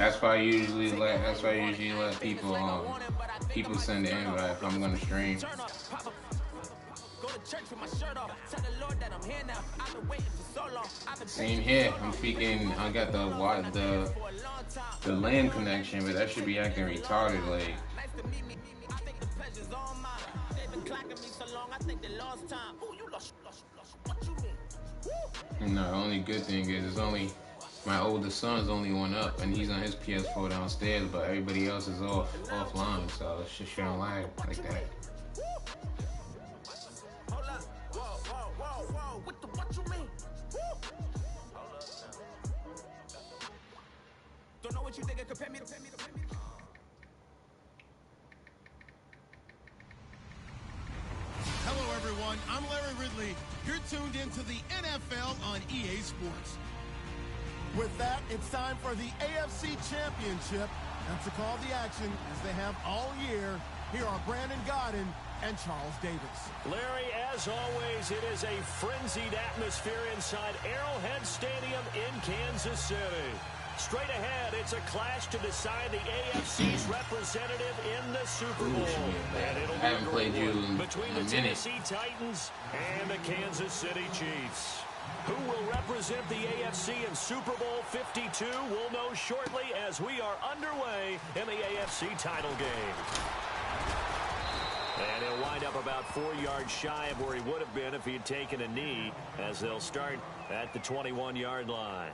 That's why I usually let people send the invite if I'm gonna stream. Same here. I'm speaking. I got the LAN connection, but that should be acting retarded. Like, no. The only good thing is it's only my oldest son's only one up, and he's on his PS4 downstairs, but everybody else is offline, so it's just shouldn't lag like that. Don't know what you think it compare me to. Hello, everyone. I'm Larry Ridley. You're tuned into the NFL on EA Sports. With that, it's time for the AFC Championship. And to call the action, as they have all year, here are Brandon Godden and Charles Davis. Larry, as always, it is a frenzied atmosphere inside Arrowhead Stadium in Kansas City. Straight ahead, it's a clash to decide the AFC's representative in the Super Bowl. And it'll I haven't played you between the Tennessee Titans and the Kansas City Chiefs. Who will represent the AFC in Super Bowl 52? We'll know shortly as we are underway in the AFC title game. And he'll wind up about 4 yards shy of where he would have been if he had taken a knee, as they'll start at the 21-yard line.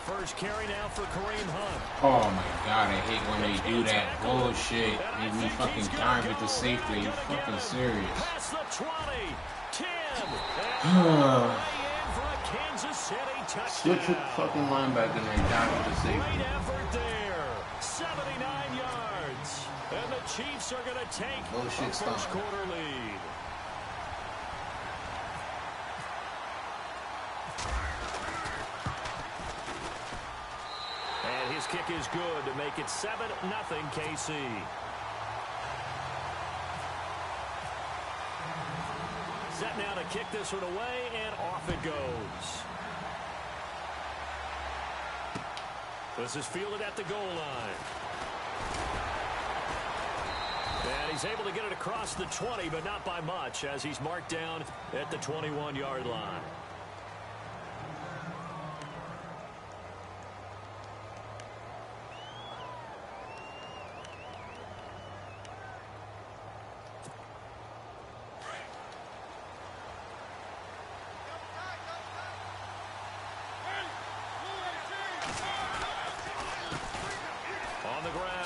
First carry now for Kareem Hunt. Oh my God, I hate when they do that bullshit. Make me fucking tired with the safety. You fucking serious. Past the 20, 10, for a Kansas City touchdown. Switch with the fucking linebacker and then die with the safety. Great effort there. 79 yards. And the Chiefs are going to take a first quarter lead. His kick is good to make it 7-0 KC. Set now to kick this one away, and off it goes. This is fielded at the goal line. And he's able to get it across the 20, but not by much, as he's marked down at the 21-yard line.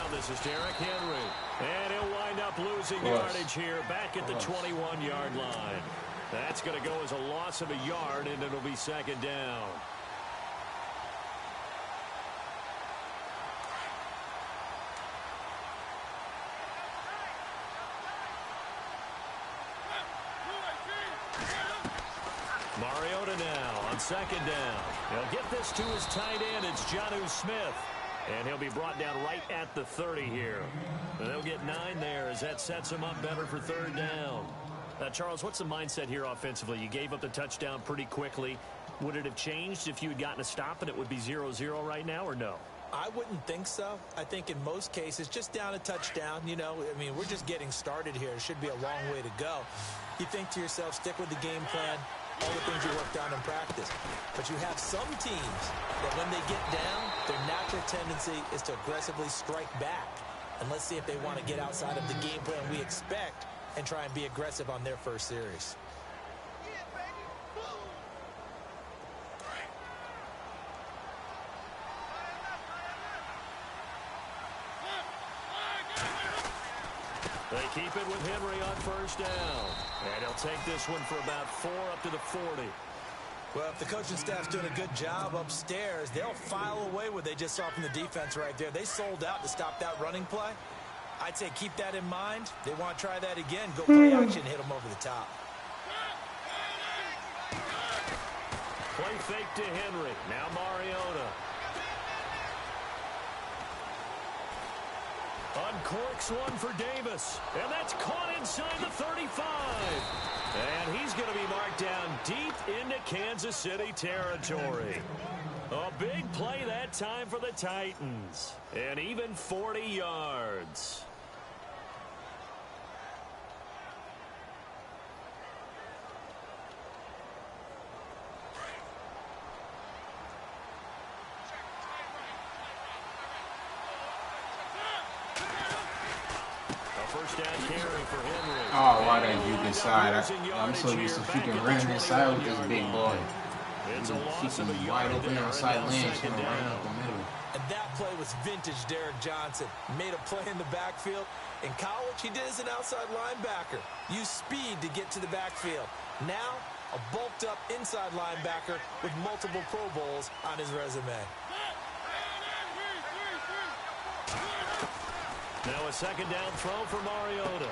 This is Derrick Henry. And he'll wind up losing yardage here back at the 21-yard line. That's going to go as a loss of a yard, and it'll be second down. Mariota now on second down. He'll get this to his tight end. It's Jonnu Smith. And he'll be brought down right at the 30 here. And they'll get 9 there as that sets him up better for third down. Now, Charles, what's the mindset here offensively? You gave up the touchdown pretty quickly. Would it have changed if you had gotten a stop and it would be 0-0 right now, or no? I wouldn't think so. I think in most cases, just down a touchdown, you know, I mean, we're just getting started here. It should be a long way to go. You think to yourself, stick with the game plan, all the things you worked on in practice. But you have some teams that when they get down, their natural tendency is to aggressively strike back. And let's see if they want to get outside of the game plan we expect and try and be aggressive on their first series. They keep it with Henry on first down. And he'll take this one for about 4 up to the 40. Well, if the coaching staff's doing a good job upstairs, they'll file away what they just saw from the defense right there. They sold out to stop that running play. I'd say keep that in mind. They want to try that again. Go play action, hit them over the top. Play fake to Henry. Now Mariota. Uncorks one for Davis. And that's caught inside the 35. And he's going to be marked down deep into Kansas City territory. A big play that time for the Titans. And even 40 yards. First down carry for Henry. Oh, why that juke inside? I'm so used to freaking running inside with this big boy. It's a loss of a Freaking yard wide open there, outside and lane, second so right down. up the middle. And that play was vintage Derek Johnson. Made a play in the backfield. In college, he did as an outside linebacker. Used speed to get to the backfield. Now, a bulked-up inside linebacker with multiple Pro Bowls on his resume. Now a second down throw for Mariota.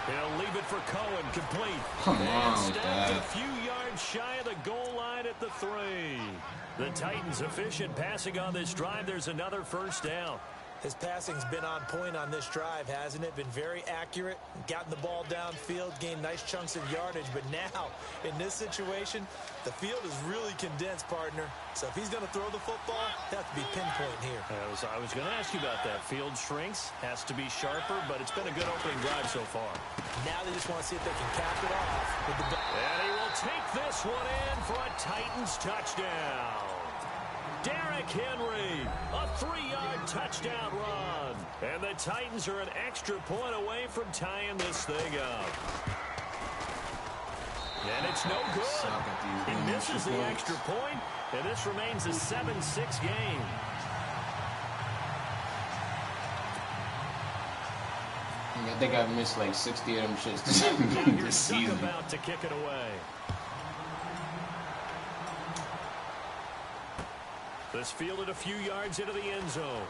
He'll leave it for Cohen, complete. Come And on, stopped Dad. a few yards shy of the goal line at the 3. The Titans efficient passing on this drive. There's another first down. His passing's been on point on this drive, hasn't it? Been very accurate, gotten the ball downfield, gained nice chunks of yardage. But now, in this situation, the field is really condensed, partner. So if he's going to throw the football, it has to be pinpoint here. I was going to ask you about that. Field shrinks, has to be sharper, but it's been a good opening drive so far. Now they just want to see if they can cap it off with the... And he will take this one in for a Titans touchdown. Derrick Henry, a 3-yard touchdown run. And the Titans are an extra point away from tying this thing up. And it's no good. He misses the extra point, and this remains a 7-6 game. I think I've missed like 60 of them shits this season. About to kick it away. This fielded a few yards into the end zone.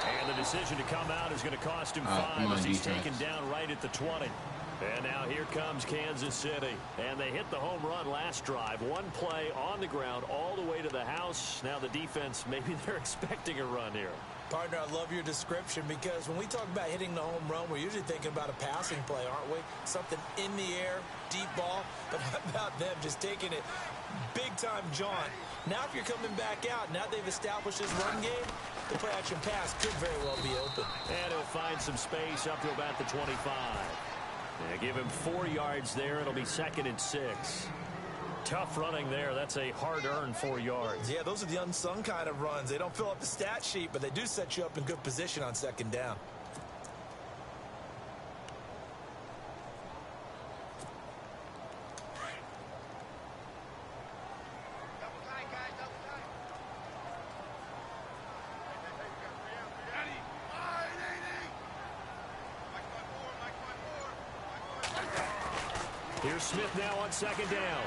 And the decision to come out is going to cost him 5 as he's taken down right at the 20. And now here comes Kansas City. And they hit the home run last drive. One play on the ground all the way to the house. Now the defense, maybe they're expecting a run here. Partner, I love your description because when we talk about hitting the home run, we're usually thinking about a passing play, aren't we? Something in the air, deep ball. But how about them just taking it big-time jaunt? Now if you're coming back out, now they've established this run game, the play-action pass could very well be open. And he'll find some space up to about the 25. Yeah, give him 4 yards there. It'll be 2nd and 6. Tough running there. That's a hard-earned 4 yards. Yeah, those are the unsung kind of runs. They don't fill up the stat sheet, but they do set you up in good position on 2nd down. Here's Smith now on 2nd down.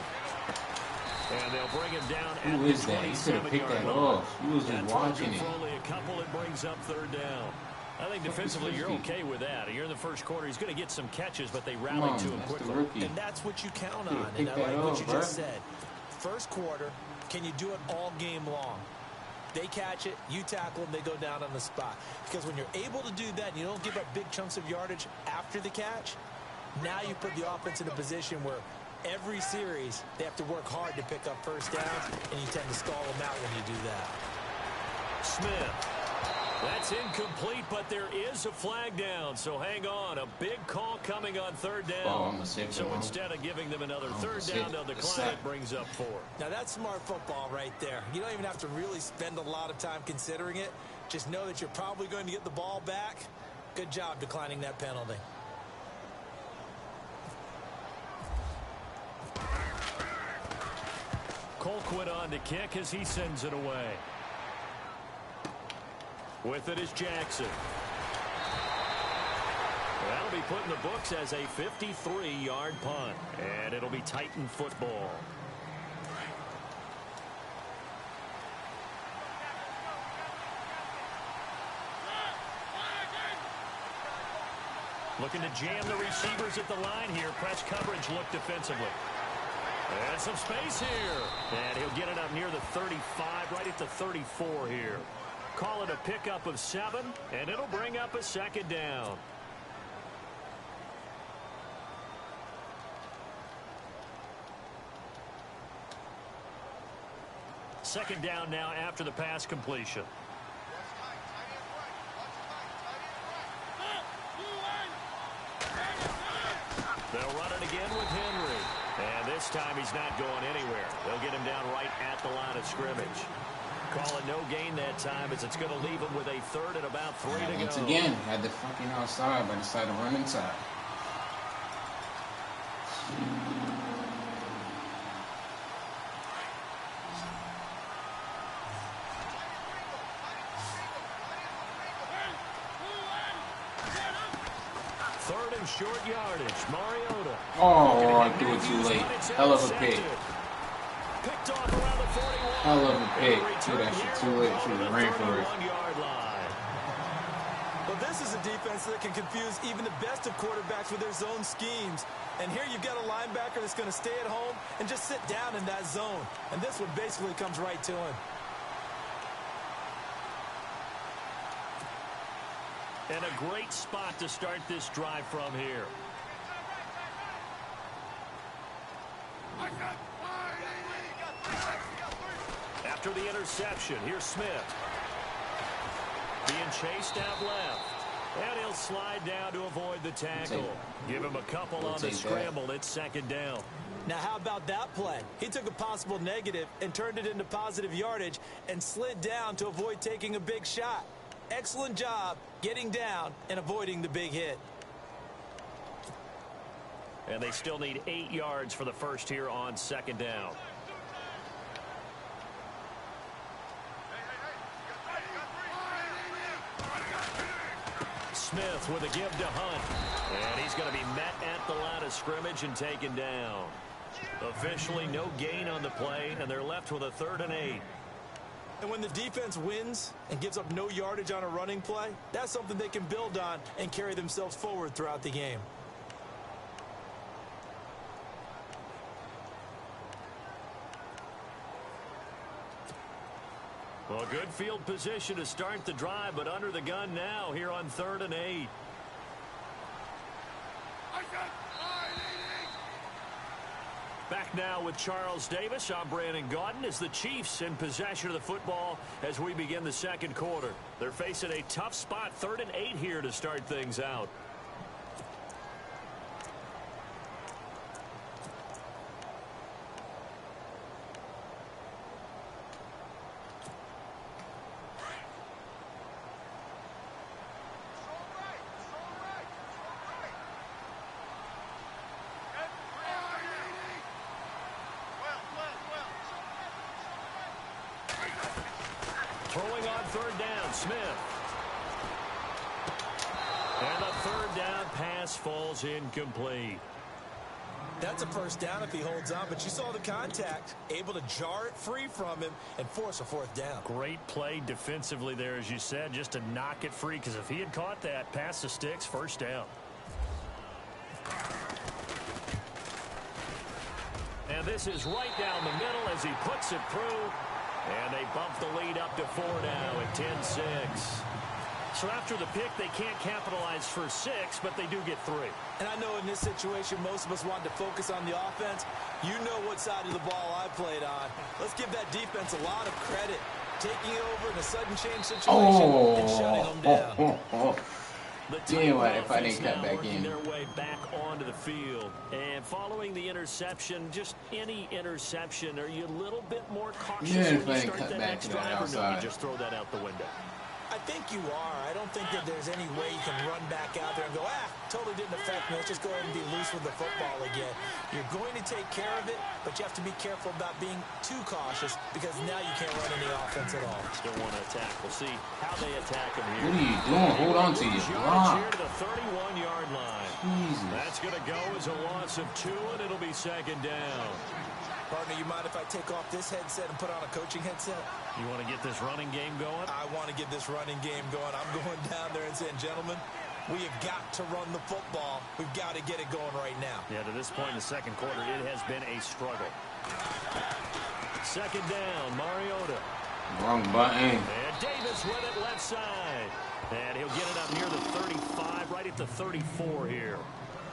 And they'll bring him down at Who is that? He could have picked that off. He was just watching it. For only a couple, it brings up 3rd down. I think defensively you're okay with that. You're in the first quarter. He's going to get some catches, but they rally to him quickly. And that's what you count on. And I like what you just said. First quarter, can you do it all game long? They catch it, you tackle them, they go down on the spot. Because when you're able to do that and you don't give up big chunks of yardage after the catch, now you put the offense in a position where every series they have to work hard to pick up first downs, and you tend to stall them out when you do that. Smith. That's incomplete, but there is a flag down. So hang on. A big call coming on 3rd down. So instead of giving them another 3rd down, they'll decline it. Brings up 4. Now that's smart football right there. You don't even have to really spend a lot of time considering it. Just know that you're probably going to get the ball back. Good job declining that penalty. Colquitt on to kick as he sends it away. With it is Jackson. That'll be put in the books as a 53-yard punt. And it'll be Titan football. Looking to jam the receivers at the line here. Press coverage look defensively. And some space here. And he'll get it up near the 35, right at the 34 here. Call it a pickup of 7, and it'll bring up a second down. Second down now after the pass completion. They'll run it again with Henry. And this time he's not going anywhere. They'll get him down right at the line of scrimmage. Call it no gain that time as it's going to leave him with a third and about 3 to go. Once again, had the fucking outside, but decided to run inside. Third and short yardage. Mariota. Oh, I threw it too late. Hell of a pick. Picked off around the 41. Hell of a pick. Threw that shit too late. Should have ran for it. Well, this is a defense that can confuse even the best of quarterbacks with their zone schemes. And here you've got a linebacker that's going to stay at home and just sit down in that zone. And this one basically comes right to him. And a great spot to start this drive from here. After the interception, here's Smith. Being chased out left. And he'll slide down to avoid the tackle. Give him a couple on the scramble. It's second down. Now, how about that play? He took a possible negative and turned it into positive yardage and slid down to avoid taking a big shot. Excellent job getting down and avoiding the big hit. And they still need 8 yards for the first here on second down. Smith with a give to Hunt. And he's going to be met at the line of scrimmage and taken down. Officially no gain on the play, and they're left with a 3rd and 8. And when the defense wins and gives up no yardage on a running play, that's something they can build on and carry themselves forward throughout the game. Well, good field position to start the drive, but under the gun now here on 3rd and 8. Back now with Charles Davis. I'm Brandon Gaudin as the Chiefs in possession of the football as we begin the second quarter. They're facing a tough spot, 3rd and 8 here to start things out. Throwing on 3rd down, Smith. And the 3rd down pass falls incomplete. That's a first down if he holds on, but you saw the contact. Able to jar it free from him and force a 4th down. Great play defensively there, as you said, just to knock it free, because if he had caught that, pass the sticks, 1st down. And this is right down the middle as he puts it through. And they bump the lead up to 4 now at 10-6. So after the pick, they can't capitalize for 6, but they do get 3. And I know in this situation, most of us wanted to focus on the offense. You know what side of the ball I played on. Let's give that defense a lot of credit. Taking it over in a sudden change situation and shutting them down. Damn, if I didn't cut back in. Their way back onto the field. And following the interception, just any interception, are you a little bit more cautious when you start that next drive, or no, you just throw that out the window? I think you are. I don't think that there's any way you can run back out there and go, totally didn't affect me. Let's just go ahead and be loose with the football again. You're going to take care of it, but you have to be careful about being too cautious because now you can't run any offense at all. Still want to attack. We'll see how they attack him here. What are you doing? Hold on to your block. Here to the 31-yard line. Jesus. That's going to go as a loss of 2, and it'll be second down. Partner, you mind if I take off this headset and put on a coaching headset? You want to get this running game going? I want to get this running game going. I'm going down there and saying, gentlemen, We have got to run the football. We've got to get it going right now. Yeah, to this point in the second quarter, it has been a struggle. Second down, Mariota. Wrong button. And Davis with it left side. And he'll get it up near the 35, right at the 34 here.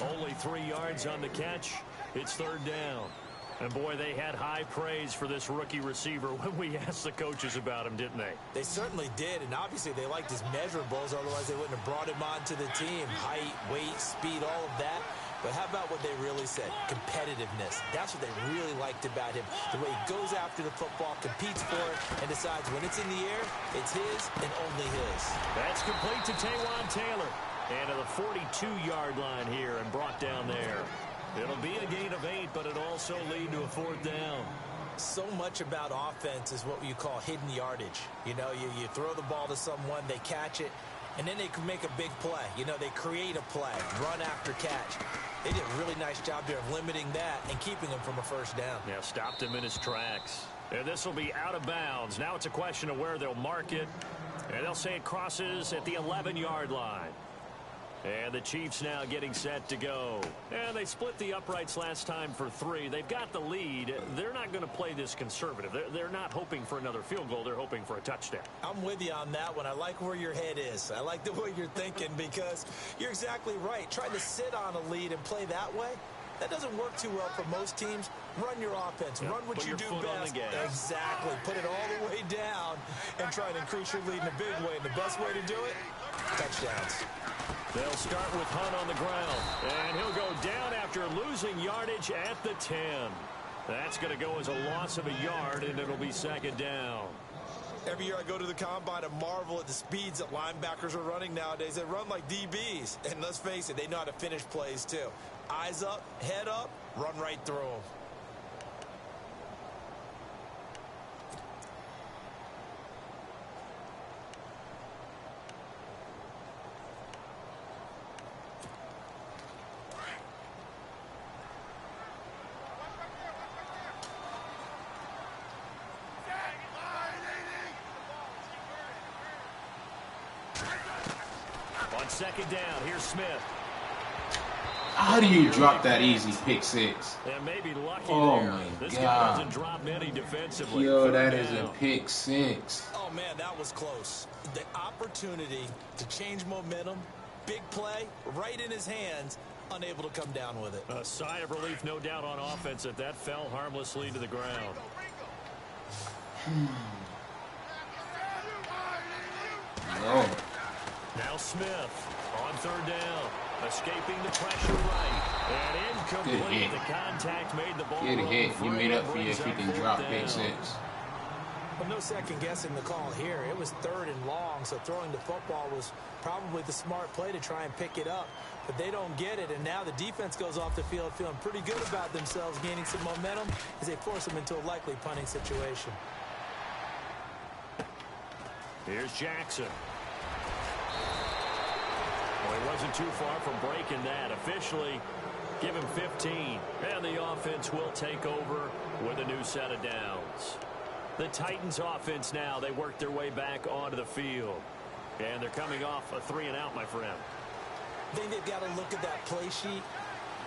Only 3 yards on the catch. It's third down. And, boy, they had high praise for this rookie receiver when we asked the coaches about him, didn't they? They certainly did, and obviously they liked his measurables. Otherwise, they wouldn't have brought him onto the team. Height, weight, speed, all of that. But how about what they really said? Competitiveness. That's what they really liked about him. The way he goes after the football, competes for it, and decides when it's in the air, it's his and only his. That's complete to Taywan Taylor. And to the 42-yard line here and brought down there. It'll be a gain of 8, but it'll also lead to a fourth down. So much about offense is what you call hidden yardage. You know, you throw the ball to someone, they catch it, and then they can make a big play. You know, they create a play, run after catch. They did a really nice job there of limiting that and keeping him from a first down. Yeah, stopped him in his tracks. And this will be out of bounds. Now it's a question of where they'll mark it. And they'll say it crosses at the 11-yard line. And the Chiefs now getting set to go. And they split the uprights last time for 3. They've got the lead. They're not going to play this conservative. They're not hoping for another field goal. They're hoping for a touchdown. I'm with you on that one. I like where your head is. I like the way you're thinking because you're exactly right. Trying to sit on a lead and play that way, that doesn't work too well for most teams. Run your offense. Run what you do best. Exactly. Put it all the way down and try to increase your lead in a big way. And the best way to do it, touchdowns. They'll start with Hunt on the ground. And he'll go down after losing yardage at the 10. That's going to go as a loss of a yard, and it'll be second down. Every year I go to the combine and marvel at the speeds that linebackers are running nowadays. They run like DBs. And let's face it, they know how to finish plays too. Eyes up, head up, run right through them. Second down, here's Smith. How do you drop that easy pick 6? And maybe lucky oh there. My this God. guy doesn't drop many defensively. Yo, that is a pick 6. Oh, man, that was close. The opportunity to change momentum, big play, right in his hands, unable to come down with it. A sigh of relief, no doubt, on offense that fell harmlessly to the ground. No. Now Smith on third down, escaping the pressure right, and incomplete. The contact made the ball. Good hit. You made up for you if you can drop pick 6. Well, no second guessing the call here. It was third and long, so throwing the football was probably the smart play to try and pick it up. But they don't get it, and now the defense goes off the field feeling pretty good about themselves, gaining some momentum as they force them into a likely punting situation. Here's Jackson. Well, he wasn't too far from breaking that. Officially, give him 15. And the offense will take over with a new set of downs. The Titans offense now, they work their way back onto the field. And they're coming off a 3-and-out, my friend. I think they've got to look at that play sheet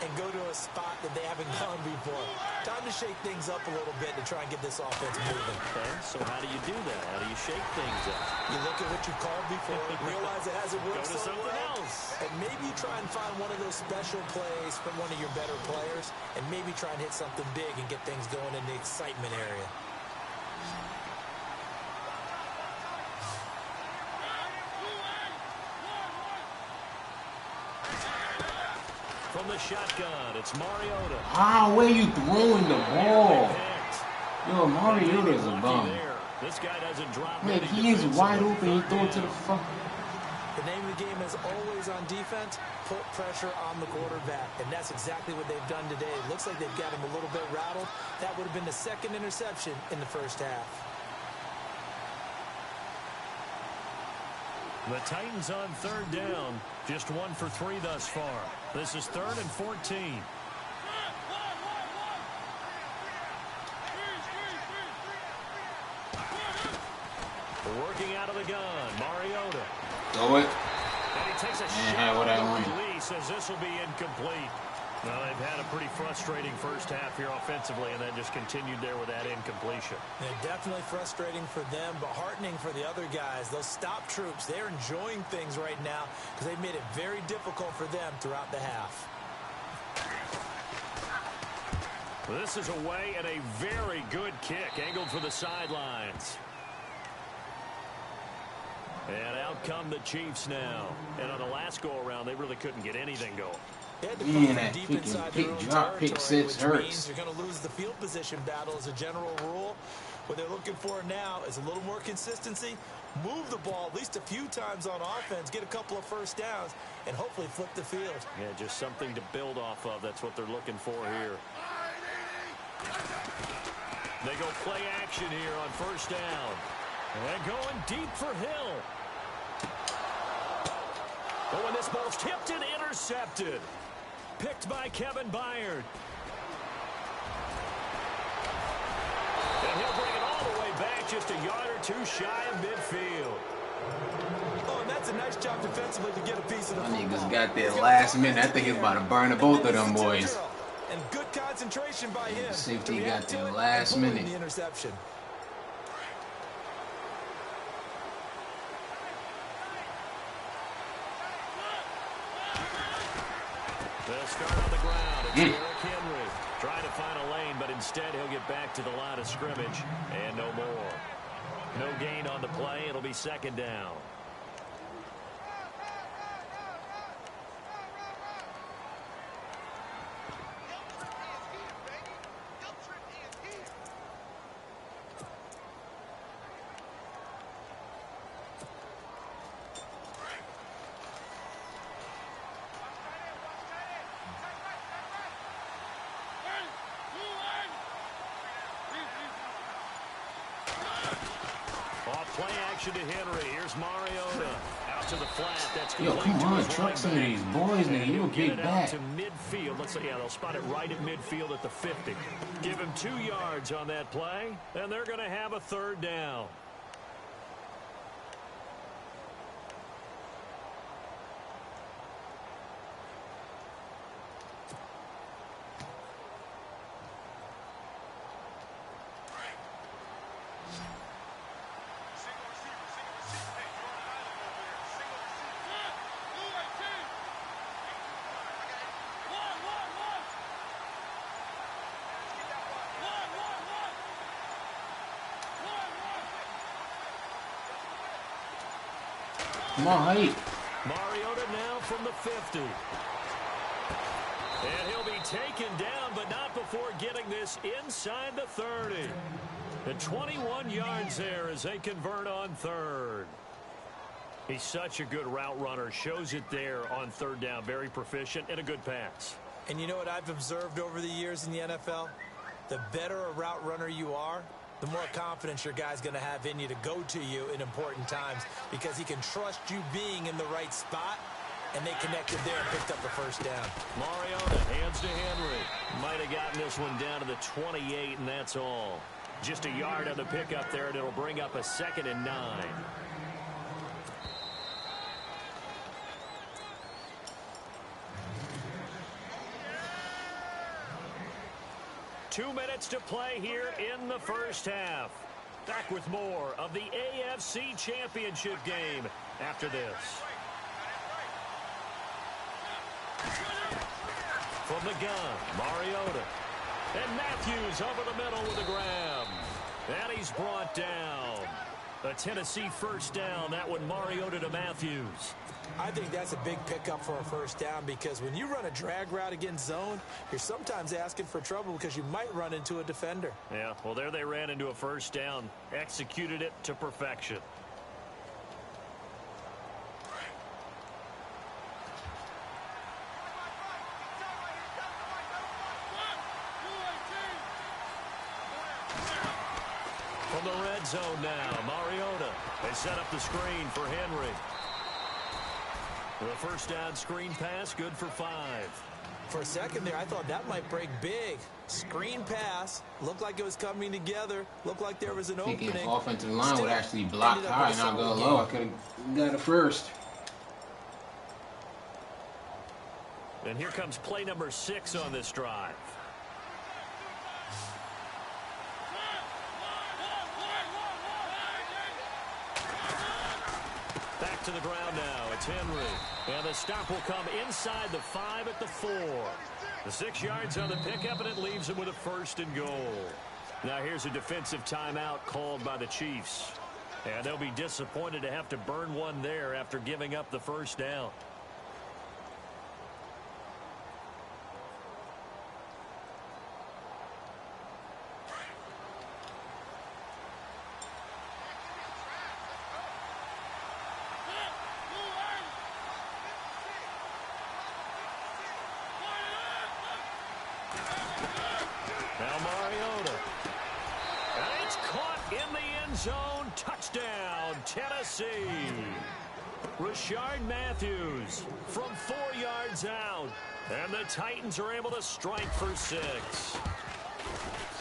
and go to a spot that they haven't gone before. Time to shake things up a little bit to try and get this offense moving. Okay, so how do you do that? How do you shake things up? You look at what you called before, realize it hasn't worked Go to so something well, else. and maybe you try and find one of those special plays from one of your better players, and maybe try and hit something big and get things going in the excitement area. From the shotgun, it's Mariota. Wow, where you throwing the ball? Yo, Mariota's a bum. This guy doesn't drop. Man, he is wide open. He throw it to the fuck. The name of the game is always on defense, put pressure on the quarterback. And that's exactly what they've done today. It looks like they've got him a little bit rattled. That would have been the second interception in the first half. The Titans on third down. Just 1 for 3 thus far. This is 3rd and 14. Working out of the gun, Mariota. Throw it. And he takes a Man, shot what I on want. the release as this will be incomplete. Well, they've had a pretty frustrating first half here offensively and then just continued there with that incompletion. Yeah, definitely frustrating for them, but heartening for the other guys. Those stop troops, they're enjoying things right now because they've made it very difficult for them throughout the half. This is away and a very good kick angled for the sidelines. And out come the Chiefs now. And on the last go-around, they really couldn't get anything going. They had to Man, put that deep freaking inside pick their own drop, pick territory, six which hurts. means you're going to lose the field position battle as a general rule. What they're looking for now is a little more consistency, move the ball at least a few times on offense, get a couple of first downs, and hopefully flip the field. Yeah, just something to build off of. That's what they're looking for here. They go play action here on first down. And going deep for Hill. Oh, and this ball's tipped and intercepted. Picked by Kevin Byard. And he'll bring it all the way back just a yard or two shy of midfield. Oh, and that's a nice job defensively to get a piece of the My football. niggas got there last minute. I think it's about to burn the both of them boys. And good concentration by him. Safety to got react to there it last and pull in minute. the interception. They'll start on the ground. It's Derrick Henry trying to find a lane, but instead he'll get back to the line of scrimmage and no more. No gain on the play. It'll be second down. Play action to Henry. Here's Mariota. Out to the flat. That's Yo, complete come to on, his truck running some of back. these boys, nigga. You a He'll get big it out back. to midfield. Let's see. Yeah, they'll spot it right at midfield at the 50. Give him 2 yards on that play, and they're going to have a third down. Come on, height. Mariota now from the 50. And he'll be taken down, but not before getting this inside the 30. And 21 yards there as they convert on third. He's such a good route runner. Shows it there on third down. Very proficient and a good pass. And you know what I've observed over the years in the NFL? The better a route runner you are, the more confidence your guy's going to have in you to go to you in important times because he can trust you being in the right spot, and they connected there and picked up the first down. Mariota hands to Henry. Might have gotten this one down to the 28, and that's all. Just a yard on the pickup there, and it'll bring up a 2nd and 9. Two minutes to play here in the first half. Back with more of the AFC Championship game after this. From the gun, Mariota. And Matthews over the middle with a grab. And he's brought down. A Tennessee first down. That one, Mariota to Matthews. I think that's a big pickup for a first down because when you run a drag route against zone, you're sometimes asking for trouble because you might run into a defender. Yeah, well, there they ran into a first down. Executed it to perfection. From the red zone now, Mariota. They set up the screen for Henry. The first down screen pass, good for 5. For a second there, I thought that might break big. Screen pass, looked like it was coming together, looked like there was an Thinking opening. offensive line would Still actually block ended up high with and a not go solid low. I game. could have got it first. And here comes play number 6 on this drive. Back to the ground now. It's Henry. And the stop will come inside the 5 at the 4. The 6 yards on the pickup, and it leaves him with a 1st and goal. Now here's a defensive timeout called by the Chiefs. And they'll be disappointed to have to burn one there after giving up the 1st down. Now Mariota. And it's caught in the end zone. Touchdown, Tennessee. Rashard Matthews from 4 yards out. And the Titans are able to strike for 6.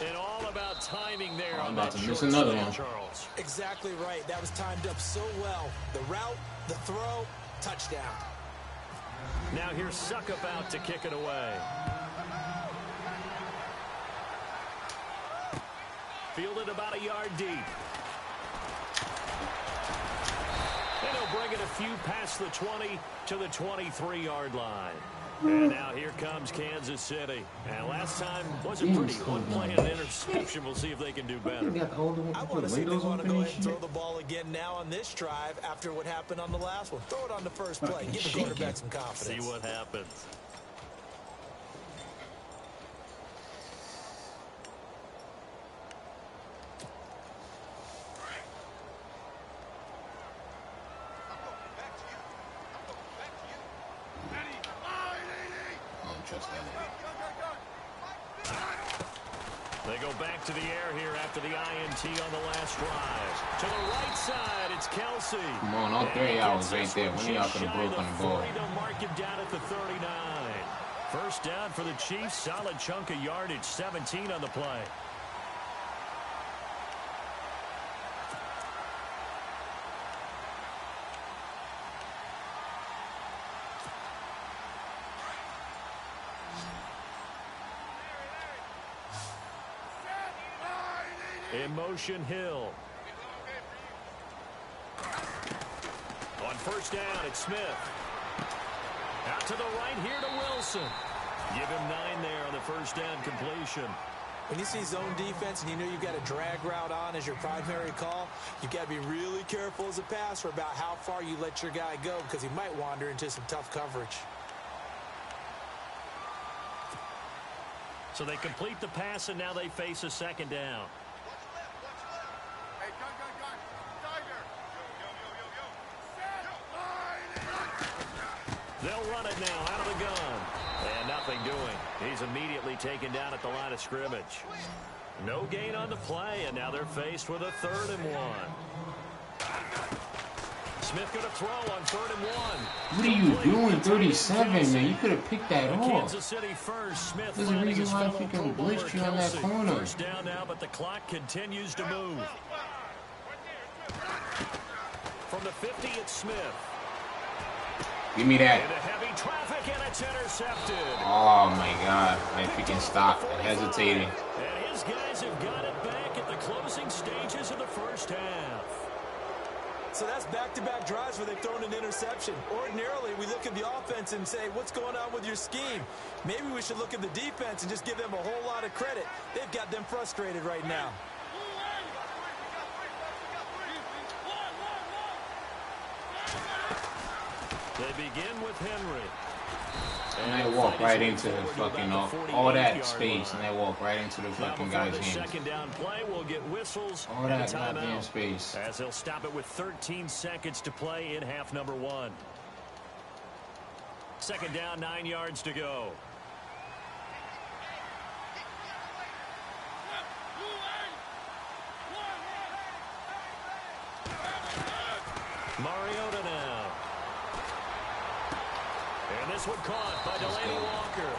And all about timing there on that short snap, Charles. Exactly right. That was timed up so well. The route, the throw, touchdown. Now here's Suckup out to kick it away. Fielded about a yard deep. And he'll bring it a few past the 20 to the 23-yard line. And now here comes Kansas City. And last time wasn't pretty. One play and an interception. We'll see if they can do better. I want to see if they want to go ahead and throw the ball again now on this drive after what happened on the last one. Throw it on the first play. Give the quarterback some confidence. See what happens. They go back to the air here after the INT on the last drive. To the right side, it's Kelsey. Come on, all 3 hours right there. One of y'all could have broke on the ball. They'll mark him down at the 39. First down for the Chiefs. Solid chunk of yardage. 17 on the play. In motion, Hill. On first down, it's Smith. Out to the right here to Wilson. Give him 9 there on the first down completion. When you see zone defense and you know you've got a drag route on as your primary call, you've got to be really careful as a passer about how far you let your guy go because he might wander into some tough coverage. So they complete the pass, and now they face a second down. They'll run it now out of the gun. And nothing doing. He's immediately taken down at the line of scrimmage. No gain on the play, and now they're faced with a 3rd and 1. Smith going to throw on 3rd and 1. What are you doing, 37, man? You could have picked that off. Kansas City first. Smith There's a reason why I freaking blitzed you on that corner. First down now, but the clock continues to move. From the 50, it's Smith. Give me that. Into heavy traffic, and it's intercepted. Oh, my God. I freaking stopped. I hesitated. And his guys have got it back at the closing stages of the first half. So that's back-to-back drives where they've thrown an interception. Ordinarily, we look at the offense and say, what's going on with your scheme? Maybe we should look at the defense and just give them a whole lot of credit. They've got them frustrated right now. They begin with Henry. And they walk right into the fucking all that space, and they walk right into the fucking guy's hands. Second down play will get whistles. All that goddamn space. As they'll stop it with 13 seconds to play in half number 1. Second down, 9 yards to go. Mariota now. And this one caught by Delaney Walker.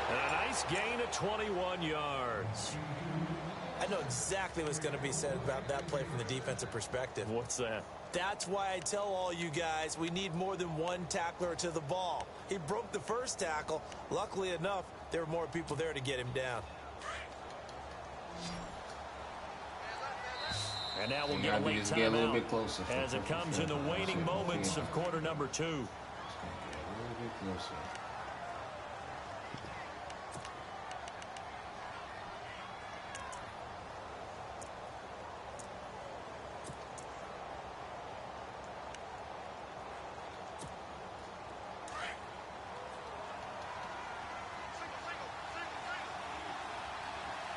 And a nice gain of 21 yards. I I know exactly what's going to be said about that play from the defensive perspective. What's that? That's why I tell all you guys we need more than one tackler to the ball. He broke the first tackle. Luckily enough, there were more people there to get him down. And now we'll get a late get a little bit closer as it comes in the waning moments of quarter number 2. A little bit closer.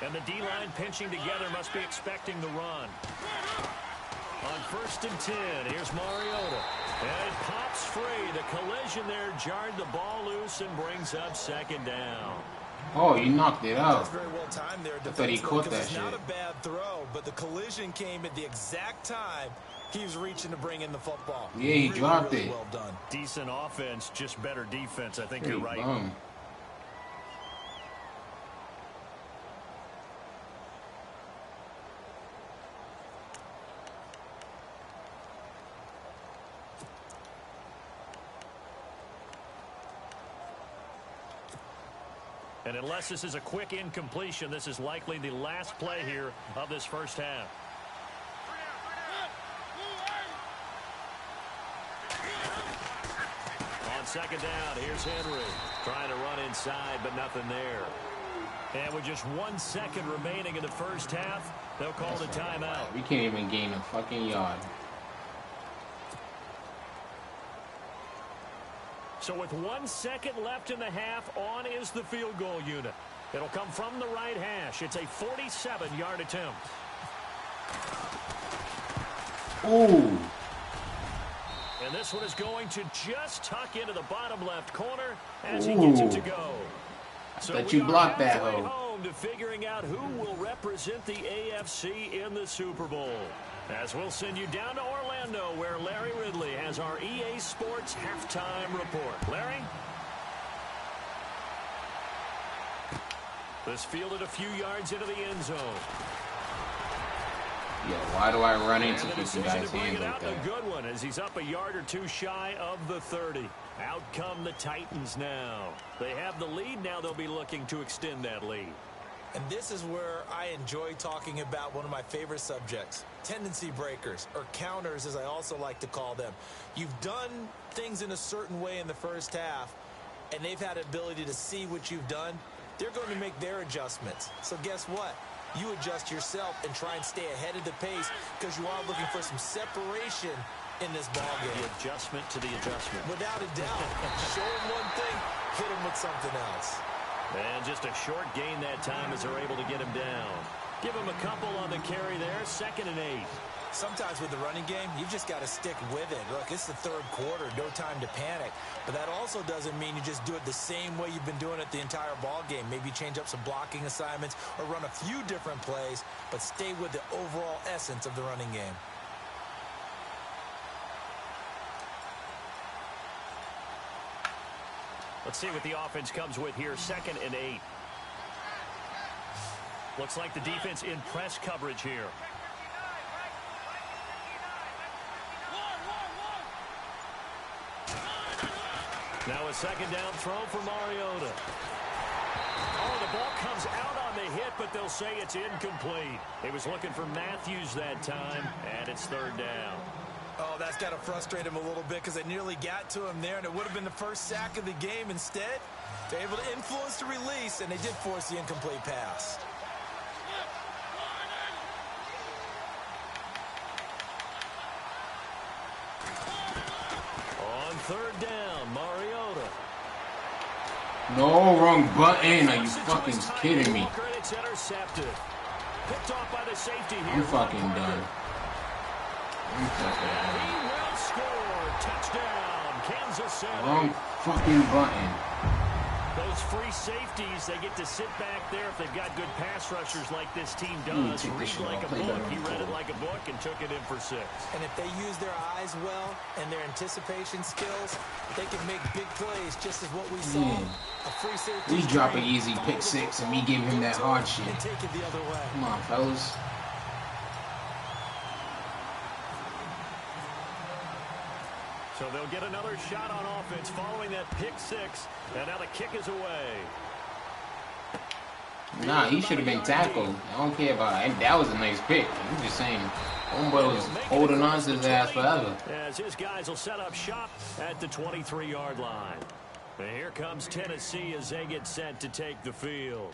And the D-line pinching together must be expecting the run. On 1st and 10, here's Mariota. And it pops free. The collision there jarred the ball loose and brings up 2nd down. Oh, he knocked it out. That's very well timed there. I thought he caught that it's shit. not a bad throw, but the collision came at the exact time he was reaching to bring in the football. Yeah, he dropped really it. Well done. Decent offense, just better defense. I think you're right. Bum. And unless this is a quick incompletion, this is likely the last play here of this first half. On 2nd down, here's Henry. Trying to run inside, but nothing there. And with just 1 second remaining in the first half, they'll call the timeout. We can't even gain a fucking yard. So with 1 second left in the half, on is the field goal unit. It'll come from the right hash. It's a 47-yard attempt. Ooh. And this one is going to just tuck into the bottom left corner as he gets it to go. So Let you block that hoe. home to figuring out who will represent the AFC in the Super Bowl. As we'll send you down to Orlando, where Larry Ridley has our EA Sports halftime report. Larry? This fielded a few yards into the end zone. Yeah, why do I run into And the 50 decision guys' to bring hands it like out, that? a good one, as he's up a yard or two shy of the 30. Out come the Titans now. They have the lead. Now they'll be looking to extend that lead. And this is where I enjoy talking about one of my favorite subjects, tendency breakers, or counters as I also like to call them. You've done things in a certain way in the first half, and they've had the ability to see what you've done. They're going to make their adjustments. So guess what? You adjust yourself and try and stay ahead of the pace because you are looking for some separation in this ballgame. The adjustment to the adjustment. Without a doubt. Show them one thing, hit them with something else. And just a short gain that time as they're able to get him down. Give him a couple on the carry there, 2nd and 8. Sometimes with the running game, you've just got to stick with it. Look, it's the 3rd quarter, no time to panic. But that also doesn't mean you just do it the same way you've been doing it the entire ball game. Maybe change up some blocking assignments or run a few different plays, but stay with the overall essence of the running game. Let's see what the offense comes with here, 2nd and 8. Looks like the defense in press coverage here. Now a 2nd down throw for Mariota. Oh, the ball comes out on the hit, but they'll say it's incomplete. He was looking for Matthews that time, and it's 3rd down. Oh, that's got to frustrate him a little bit because they nearly got to him there, and it would have been the first sack of the game. Instead, they're able to influence the release, and they did force the incomplete pass. On 3rd down, Mariota. No, wrong button. Are you fucking kidding me? It's intercepted. Picked off by the safety here. I'm fucking done. I'm fucking And done. he will score. Touchdown, Kansas City. Wrong fucking button. Those free safeties, they get to sit back there if they've got good pass rushers like this team does. Read like a book. He read it like a book and took it in for 6. And if they use their eyes well and their anticipation skills, they can make big plays, just as what we saw. A free safety. We drop an easy pick 6 and we give him that hard shit. And take it the other way. Come on, fellas. So they'll get another shot on offense following that pick 6. And now the kick is away. Nah, he should have been tackled. I don't care about it. That was a nice pick. I'm just saying, homeboy was holding on to his ass forever. As his guys will set up shop at the 23-yard line. And here comes Tennessee as they get set to take the field.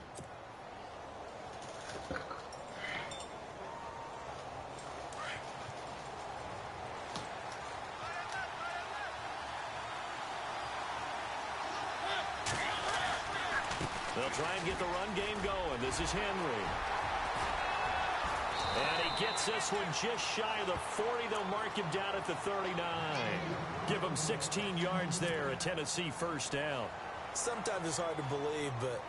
They'll try and get the run game going. This is Henry. And he gets this one just shy of the 40. They'll mark him down at the 39. Give him 16 yards there, a Tennessee first down. Sometimes it's hard to believe, but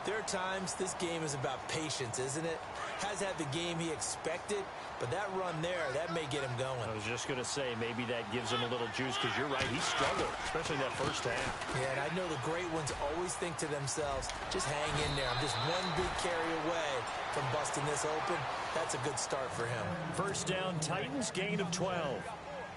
there are times this game is about patience, isn't it? Has had the game he expected, but that run there, that may get him going. I was just going to say, maybe that gives him a little juice, because you're right, he struggled, especially that first half. Yeah, and I know the great ones always think to themselves, just hang in there. I'm just one big carry away from busting this open. That's a good start for him. First down, Titans, gain of 12.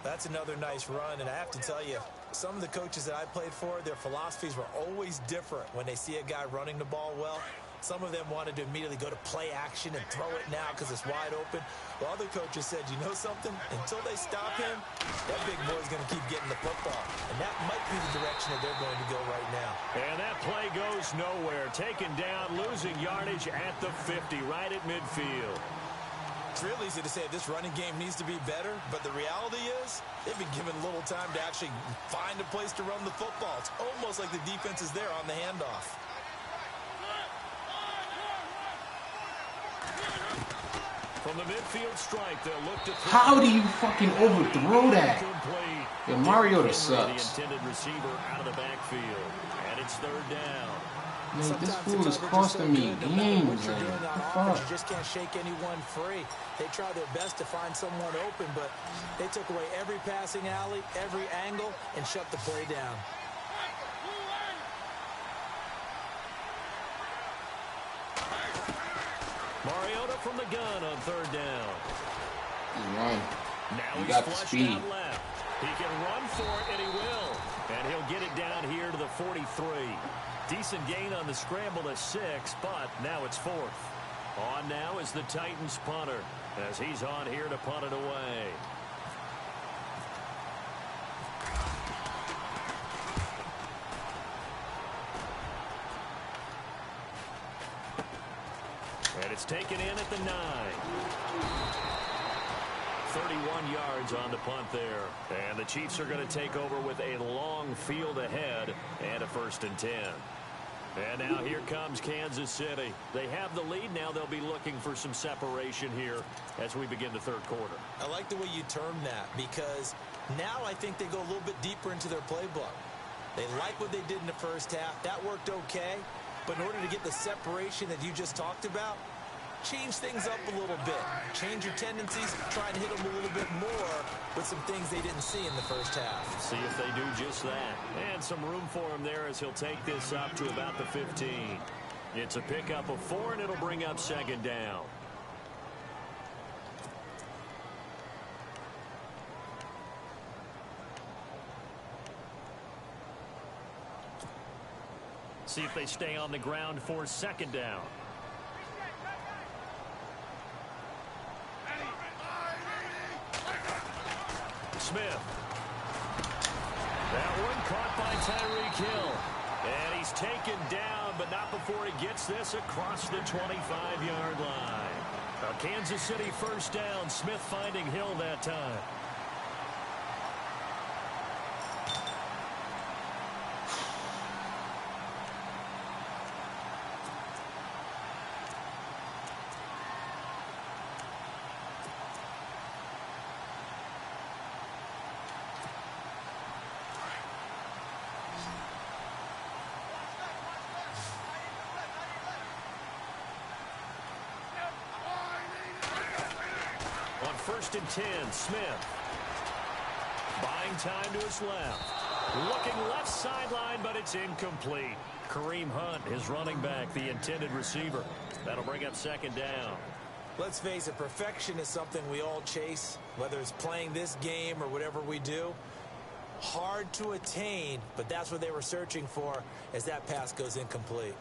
That's another nice run, and I have to tell you, some of the coaches that I played for, their philosophies were always different when they see a guy running the ball well. Some of them wanted to immediately go to play action and throw it now because it's wide open. While other coaches said, you know something? Until they stop him, that big boy's going to keep getting the football. And that might be the direction that they're going to go right now. And that play goes nowhere. Taken down, losing yardage at the 50, right at midfield. It's real easy to say this running game needs to be better, but the reality is they've been given little time to actually find a place to run the football. It's almost like the defense is there on the handoff. From the midfield stripe, they'll look to throw. How do you fucking overthrow that? Yo, Mariota sucks. The intended receiver out of the backfield, and it's third down. Man, this fool is costing me games, man. You just can't shake anyone free. They try their best to find someone open, but they took away every passing alley, every angle, and shut the play down. Mariota from the gun on third down. Run. Now You he's got the flushed speed. out left. He can run for it, and he will. And he'll get it down here to the 43. Decent gain on the scramble to 6, but now it's 4th. On now is the Titans punter, as he's on here to punt it away. And it's taken in at the 9. 31 yards on the punt there. And the Chiefs are going to take over with a long field ahead and a 1st and 10. And now here comes Kansas City. They have the lead. Now they'll be looking for some separation here as we begin the third quarter. I like the way you term that, because now I think they go a little bit deeper into their playbook. They like what they did in the first half. That worked okay. But in order to get the separation that you just talked about, change things up a little bit. Change your tendencies, try and hit them a little bit more with some things they didn't see in the first half. See if they do just that. And some room for him there as he'll take this up to about the 15. It's a pickup of 4, and it'll bring up 2nd down. See if they stay on the ground for 2nd down. Smith. That one caught by Tyreek Hill. And he's taken down, but not before he gets this across the 25-yard line. A Kansas City first down. Smith finding Hill that time. first and 10. Smith. Buying time to his left. Looking left sideline, but it's incomplete. Kareem Hunt, his running back, the intended receiver. That'll bring up second down. Let's face it, perfection is something we all chase, whether it's playing this game or whatever we do. Hard to attain, but that's what they were searching for as that pass goes incomplete.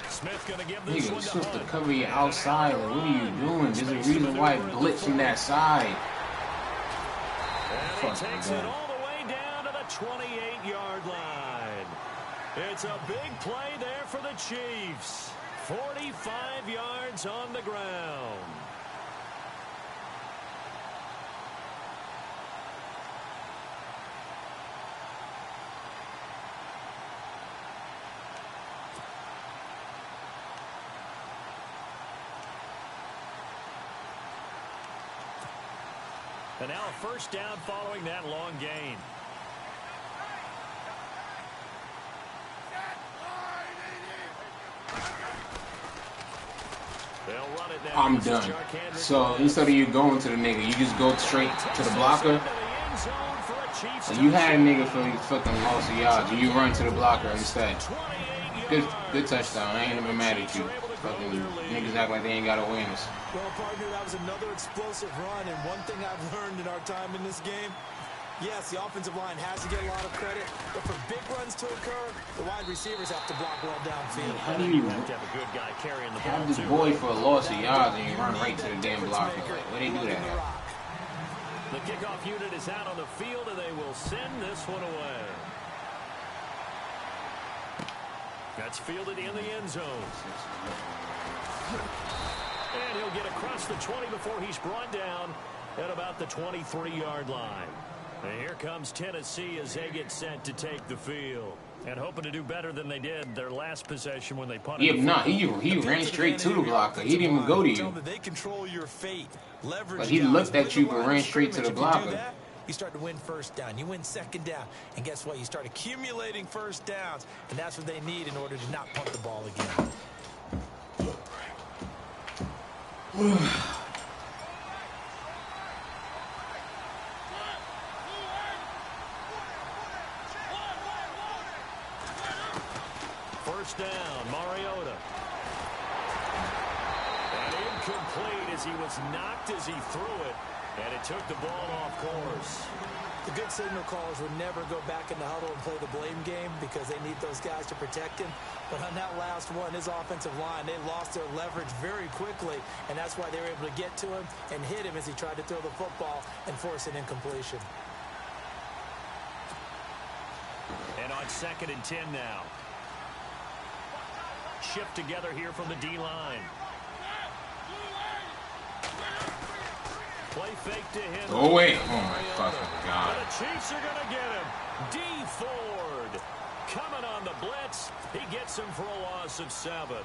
Smith gonna give this Nigga, one you're to supposed to Hunt. cover your outside. Like, what are you doing? There's a reason why it's blitzing that side. And he takes it all the way down to the 28-yard line. It's a big play there for the Chiefs. 45 yards on the ground. And now a first down following that long gain. They'll run it now. I'm done. So instead of you going to the nigga, you just go straight to the blocker. So you had a nigga for fucking loss of yards, and you run to the blocker instead. Good touchdown. I ain't even mad at you. Fucking niggas act like they ain't got awareness. Well, partner, that was another explosive run, and one thing I've learned in our time in this game, yes, the offensive line has to get a lot of credit, but for big runs to occur, the wide receivers have to block well downfield. How do you have to have a good guy carrying the ball have this boy for a loss of yards and you run right to the damn blocker? Like, where they do that at? The kickoff unit is out on the field, and they will send this one away. That's fielded in the end zone. And he'll get across the 20 before he's brought down at about the 23-yard line. And here comes Tennessee as they get set to take the field. And hoping to do better than they did their last possession when they punted. Yeah, nah, he ran straight to the blocker. He didn't even go to you. They control your fate. Leverage. But he looked at you but ran straight to the blocker. You start to win first down. You win second down. And guess what? You start accumulating first downs. And that's what they need in order to not punt the ball again. First down, Mariota. And incomplete as he was knocked as he threw it. And it took the ball off course. The good signal callers would never go back in the huddle and play the blame game because they need those guys to protect him. But on that last one, his offensive line, they lost their leverage very quickly, and that's why they were able to get to him and hit him as he tried to throw the football and force an incompletion. And on 2nd and 10 now. Shift together here from the D-line. Play fake to him. Oh, wait. Oh, my fucking God. The Chiefs are going to get him. D. Ford coming on the blitz. He gets him for a loss of 7.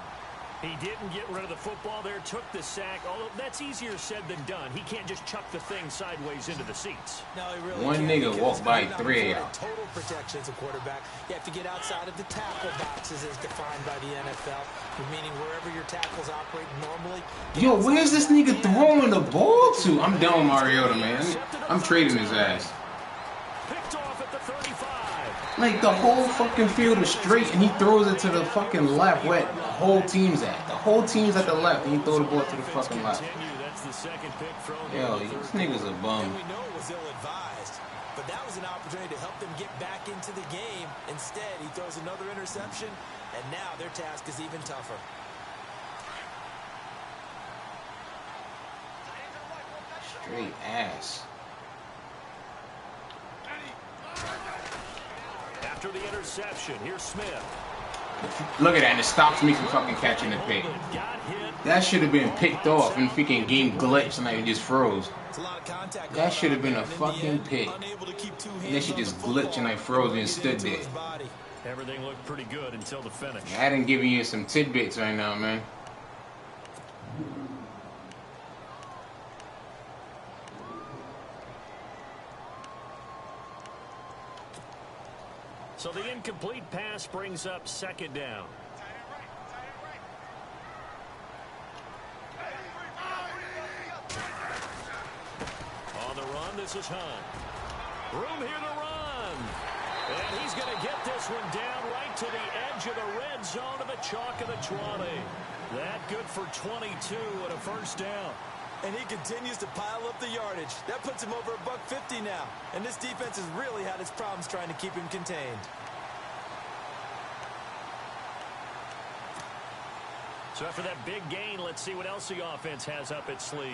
He didn't get rid of the football there, took the sack, although that's easier said than done. He can't just chuck the thing sideways into the seats. No, he really One can't, nigga walked by 3 of y'all. Total protection as a quarterback. You have to get outside of the tackle boxes as defined by the NFL, meaning wherever your tackles operate normally. Yo, where's this nigga throwing the ball to? I'm done with Mariota, man. I'm trading his ass. Picked off at the 35. Like, the whole fucking field is straight, and he throws it to the fucking left where the whole team's at. The whole team's at the left, and he throw the ball to the fucking left. That's the second pick thrown. Yo, this nigga's a bum. And we know it was ill-advised, but that was an opportunity to help them get back into the game. Instead, he throws another interception, and now their task is even tougher. Straight ass. After the interception, here's Smith. Look at that, and it stops me from fucking catching the pick. That should have been picked off, and freaking game glitched, and it just froze. That should have been a fucking pick. And that shit just glitched, and I froze and stood there. Everything looked pretty good until the finish. I didn't give you some tidbits right now, man. So the incomplete pass brings up second down. On the run, this is Hunt. Room here to run. And he's going to get this one down right to the edge of the red zone of the chalk of the 20. That good for 22 and a first down. And he continues to pile up the yardage. That puts him over $150 now. And this defense has really had its problems trying to keep him contained. So after that big gain, let's see what else the offense has up its sleeve.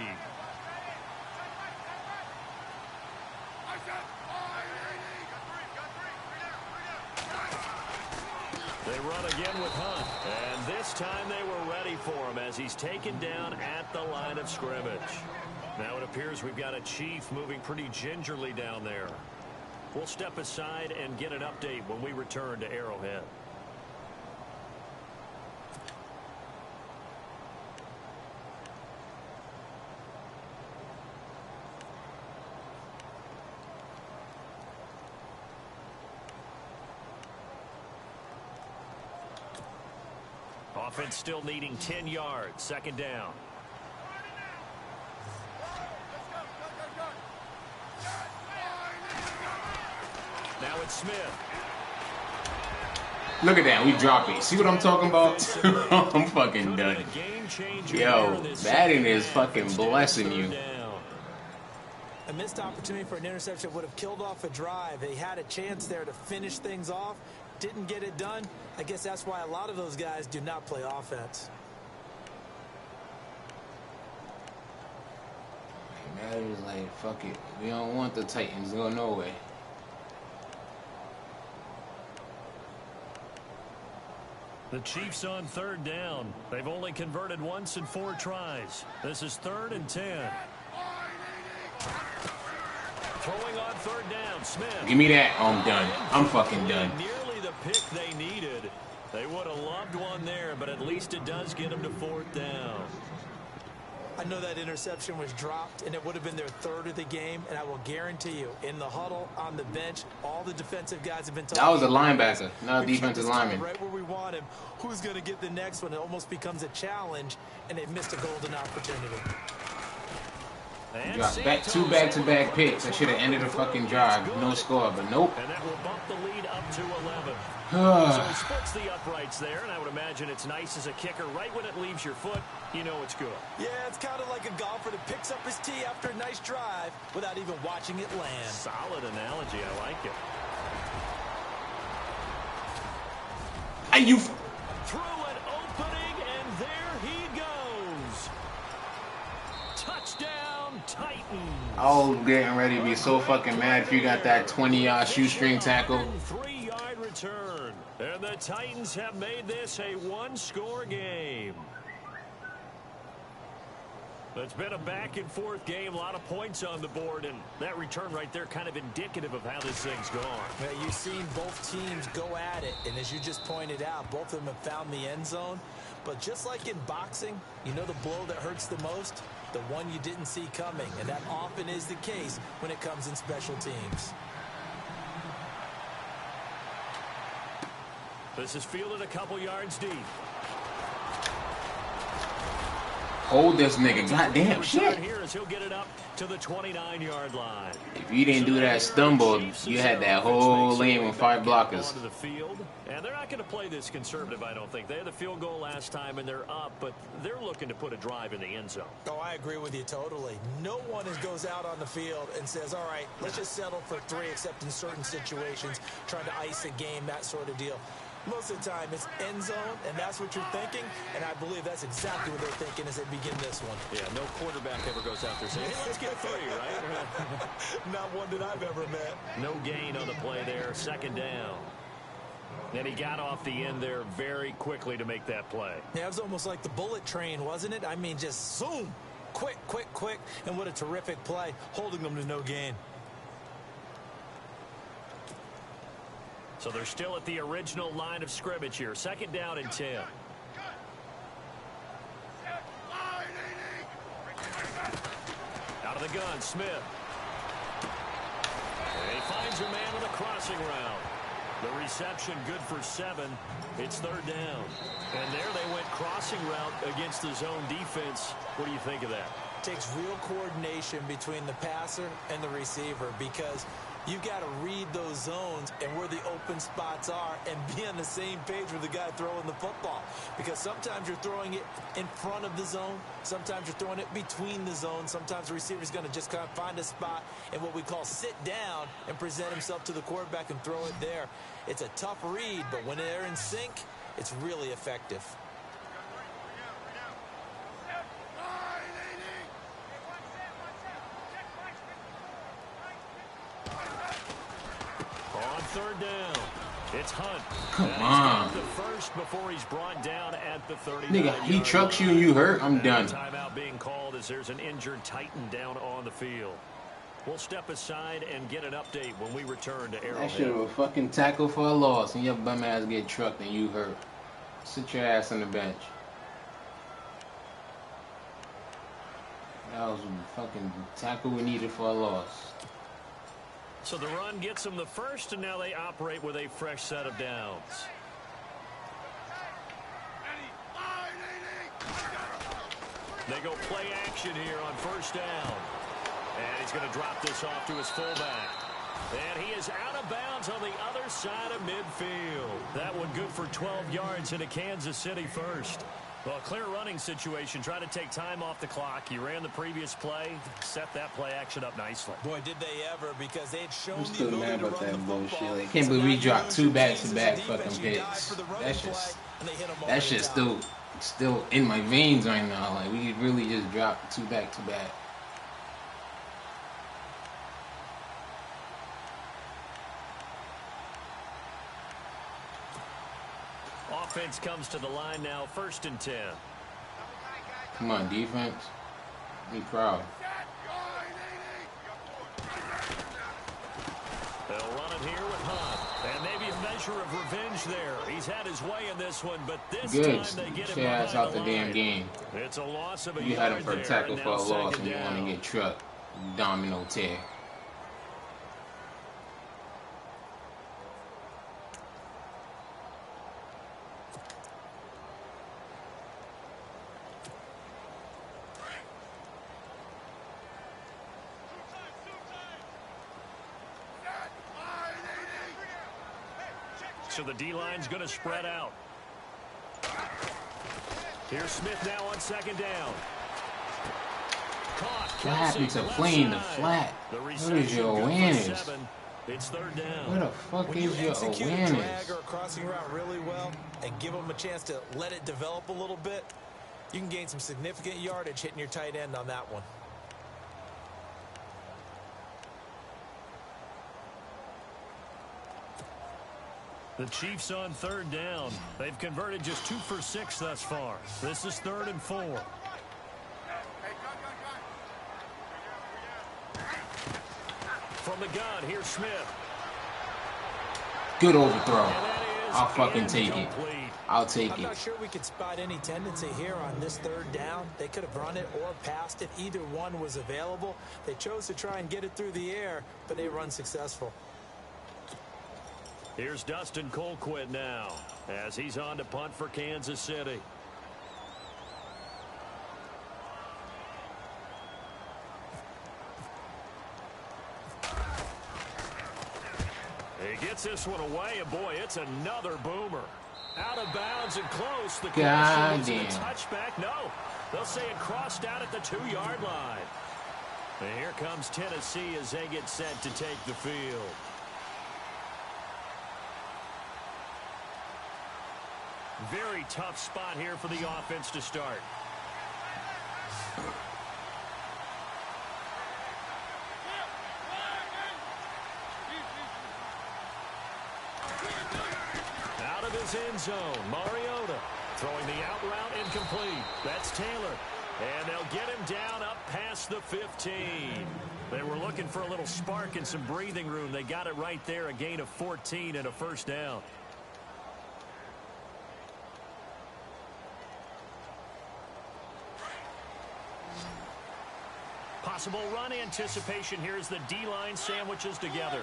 They run again with Hunt. And this time they were ready for him as he's taken down at the line of scrimmage. Now it appears we've got a Chief moving pretty gingerly down there. We'll step aside and get an update when we return to Arrowhead. Offense still needing 10 yards. Second down. Now it's Smith. Look at that. We drop it. See what I'm talking about? I'm fucking done. Yo, Madden is fucking blessing you. A missed opportunity for an interception would have killed off a drive. They had a chance there to finish things off. Didn't get it done. I guess that's why a lot of those guys do not play offense. Madden was like, fuck it. We don't want the Titans to go no way. The Chiefs on third down. They've only converted once in 4 tries. This is 3rd and 10. Throwing on third down, Smith. Give me that. Oh, I'm done. I'm fucking done. Nearly the pick they needed. They would have loved one there, but at least it does get them to 4th down. I know that interception was dropped, and it would have been their 3rd of the game, and I will guarantee you, in the huddle, on the bench, all the defensive guys have been talking. That was a linebacker, not a defensive lineman. Right where we want him. Who's going to get the next one? It almost becomes a challenge, and they've missed a golden opportunity. Dropped back 2 back-to-back picks. I should have ended the fucking drive. No score, but nope. And that will bump the lead up to 11. So he splits the uprights there, and I would imagine it's nice as a kicker. Right when it leaves your foot, you know it's good. Yeah, it's kind of like a golfer that picks up his tee after a nice drive without even watching it land. Solid analogy. I like it. Are you... Through an opening, and there he goes. Touchdown, Titans. I was getting ready to be so fucking mad if you got that 20-yard shoestring tackle. 3-yard return. And the Titans have made this a 1-score game. It's been a back-and-forth game, a lot of points on the board, and that return right there kind of indicative of how this thing's gone. Yeah, you've seen both teams go at it, and as you just pointed out, both of them have found the end zone. But just like in boxing, you know the blow that hurts the most? The one you didn't see coming, and that often is the case when it comes in special teams. This is fielded a couple yards deep. Hold this nigga. Goddamn shit. Here as he'll get it up to the 29-yard line. If you didn't do that stumble, you had that whole lane with 5 blockers. Onto the field. And they're not going to play this conservative, I don't think. They had the field goal last time, and they're up, but they're looking to put a drive in the end zone. Oh, I agree with you totally. No one goes out on the field and says, all right, let's just settle for 3, except in certain situations, trying to ice a game, that sort of deal. Most of the time, it's end zone, and that's what you're thinking, and I believe that's exactly what they're thinking as they begin this one. Yeah, no quarterback ever goes out there saying, hey, let's get 3, right? Not one that I've ever met. No gain on the play there, second down. And he got off the end there very quickly to make that play. Yeah, it was almost like the bullet train, wasn't it? I mean, just zoom, quick, and what a terrific play, holding them to no gain. So they're still at the original line of scrimmage here. 2nd down and 10. Out of the gun, Smith. And he finds a man on the crossing route. The reception good for 7. It's 3rd down. And there they went crossing route against the zone defense. What do you think of that? Takes real coordination between the passer and the receiver because you've got to read those zones and where the open spots are and be on the same page with the guy throwing the football. Because sometimes you're throwing it in front of the zone. Sometimes you're throwing it between the zones. Sometimes the receiver's going to just kind of find a spot and what we call sit down and present himself to the quarterback and throw it there. It's a tough read, but when they're in sync, it's really effective. On 3rd down, it's Hunt. Come And on. he's got the first before he's brought down at the 30. Nigga, he trucks you and you hurt, I'm done. Timeout being called as there's an injured Titan down on the field. We'll step aside and get an update when we return to Arrowhead. That shit was a fucking tackle for a loss, and your bum ass get trucked and you hurt. Sit your ass on the bench. That was a fucking tackle we needed for a loss. So the run gets them the first, and now they operate with a fresh set of downs. They go play action here on 1st down. And he's going to drop this off to his fullback. And he is out of bounds on the other side of midfield. That one good for 12 yards into Kansas City first. Well, a clear running situation. Trying to take time off the clock. He ran the previous play, set that play action up nicely. Boy, did they ever, because they had shown I'm the still ability mad to about run the that football. bullshit. Like, can't believe we dropped 2 back-to-back Defense, fucking you dive hits. for the running That's play, just, and they hit 'em all that the shit's time. still in my veins right now. Like, we really just dropped 2 back-to-back. Offense comes to the line now, 1st and 10. Come on, defense. Be proud. They'll run it here with Hunt. And maybe a measure of revenge there. He's had his way in this one, but this Good. time they get him Shit ass behind out the line. damn game. It's a loss of a You yard had him for a there, tackle and for a now loss, 2nd and you want down. to get trucked. Domino tear. So the D-line's going to spread out. Here's Smith now on 2nd down. Caught. What happened to playing the flat? What is your awareness? It's 3rd down. Where the fuck When you is your execute a awareness? drag or a crossing route really well and give them a chance to let it develop a little bit, you can gain some significant yardage hitting your tight end on that one. The Chiefs on 3rd down. They've converted just 2 for 6 thus far. This is 3rd and 4. From the gun, here's Smith. Good overthrow. And that is I'll fucking take it. incomplete. I'll take I'm it. not sure we could spot any tendency here on this 3rd down. They could have run it or passed it. Either one was available. They chose to try and get it through the air, but they run successful. Here's Dustin Colquitt now as he's on to punt for Kansas City. He gets this one away, and boy, it's another boomer. Out of bounds and close. The question is a touchback. No, they'll say it crossed out at the 2-yard line. And here comes Tennessee as they get set to take the field. Very tough spot here for the offense to start. Out of his end zone, Mariota throwing the out route incomplete. That's Taylor. And they'll get him down up past the 15. They were looking for a little spark and some breathing room. They got it right there, a gain of 14 and a first down. Possible run anticipation here as the D-line sandwiches together.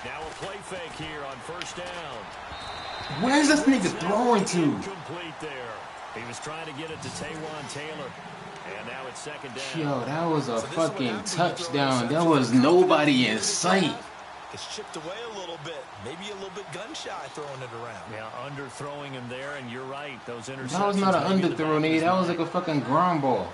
Now a play fake here on first down. Where's this nigga throwing to? Complete there. He was trying to get it to Taywan Taylor. And now it's second down. Yo, that was a fucking touchdown. There was nobody in sight. It's chipped away a little bit. Maybe a little bit gun-shy throwing it around. Yeah, underthrowing him there, and you're right. Those interceptions. That was not an underthrow, nigga. That was like a fucking ground ball.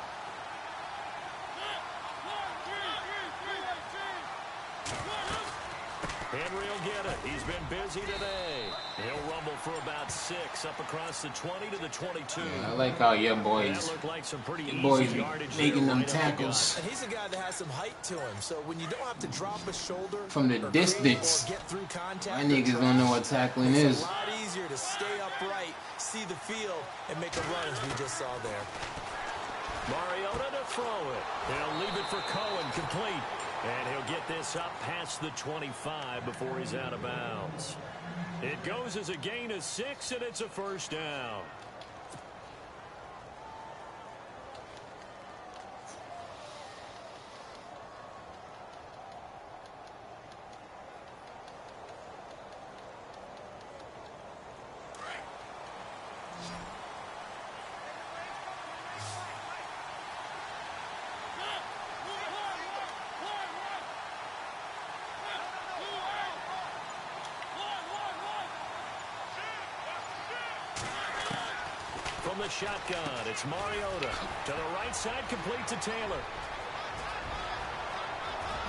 Henry will get it. He's been busy today. He'll rumble for about 6 up across the 20 to the 22. Yeah, I like how your boys, Like some pretty making them tackles. And he's a guy that has some height to him, so when you don't have to drop a shoulder from the distance, get through contact, my niggas don't know what tackling is. It's a lot easier to stay upright, see the field, and make a run as we just saw there. Mariota to throw it. He'll leave it for Cohen, complete. And he'll get this up past the 25 before he's out of bounds. It goes as a gain of 6, and it's a first down. From the shotgun, it's Mariota. To the right side, complete to Taylor.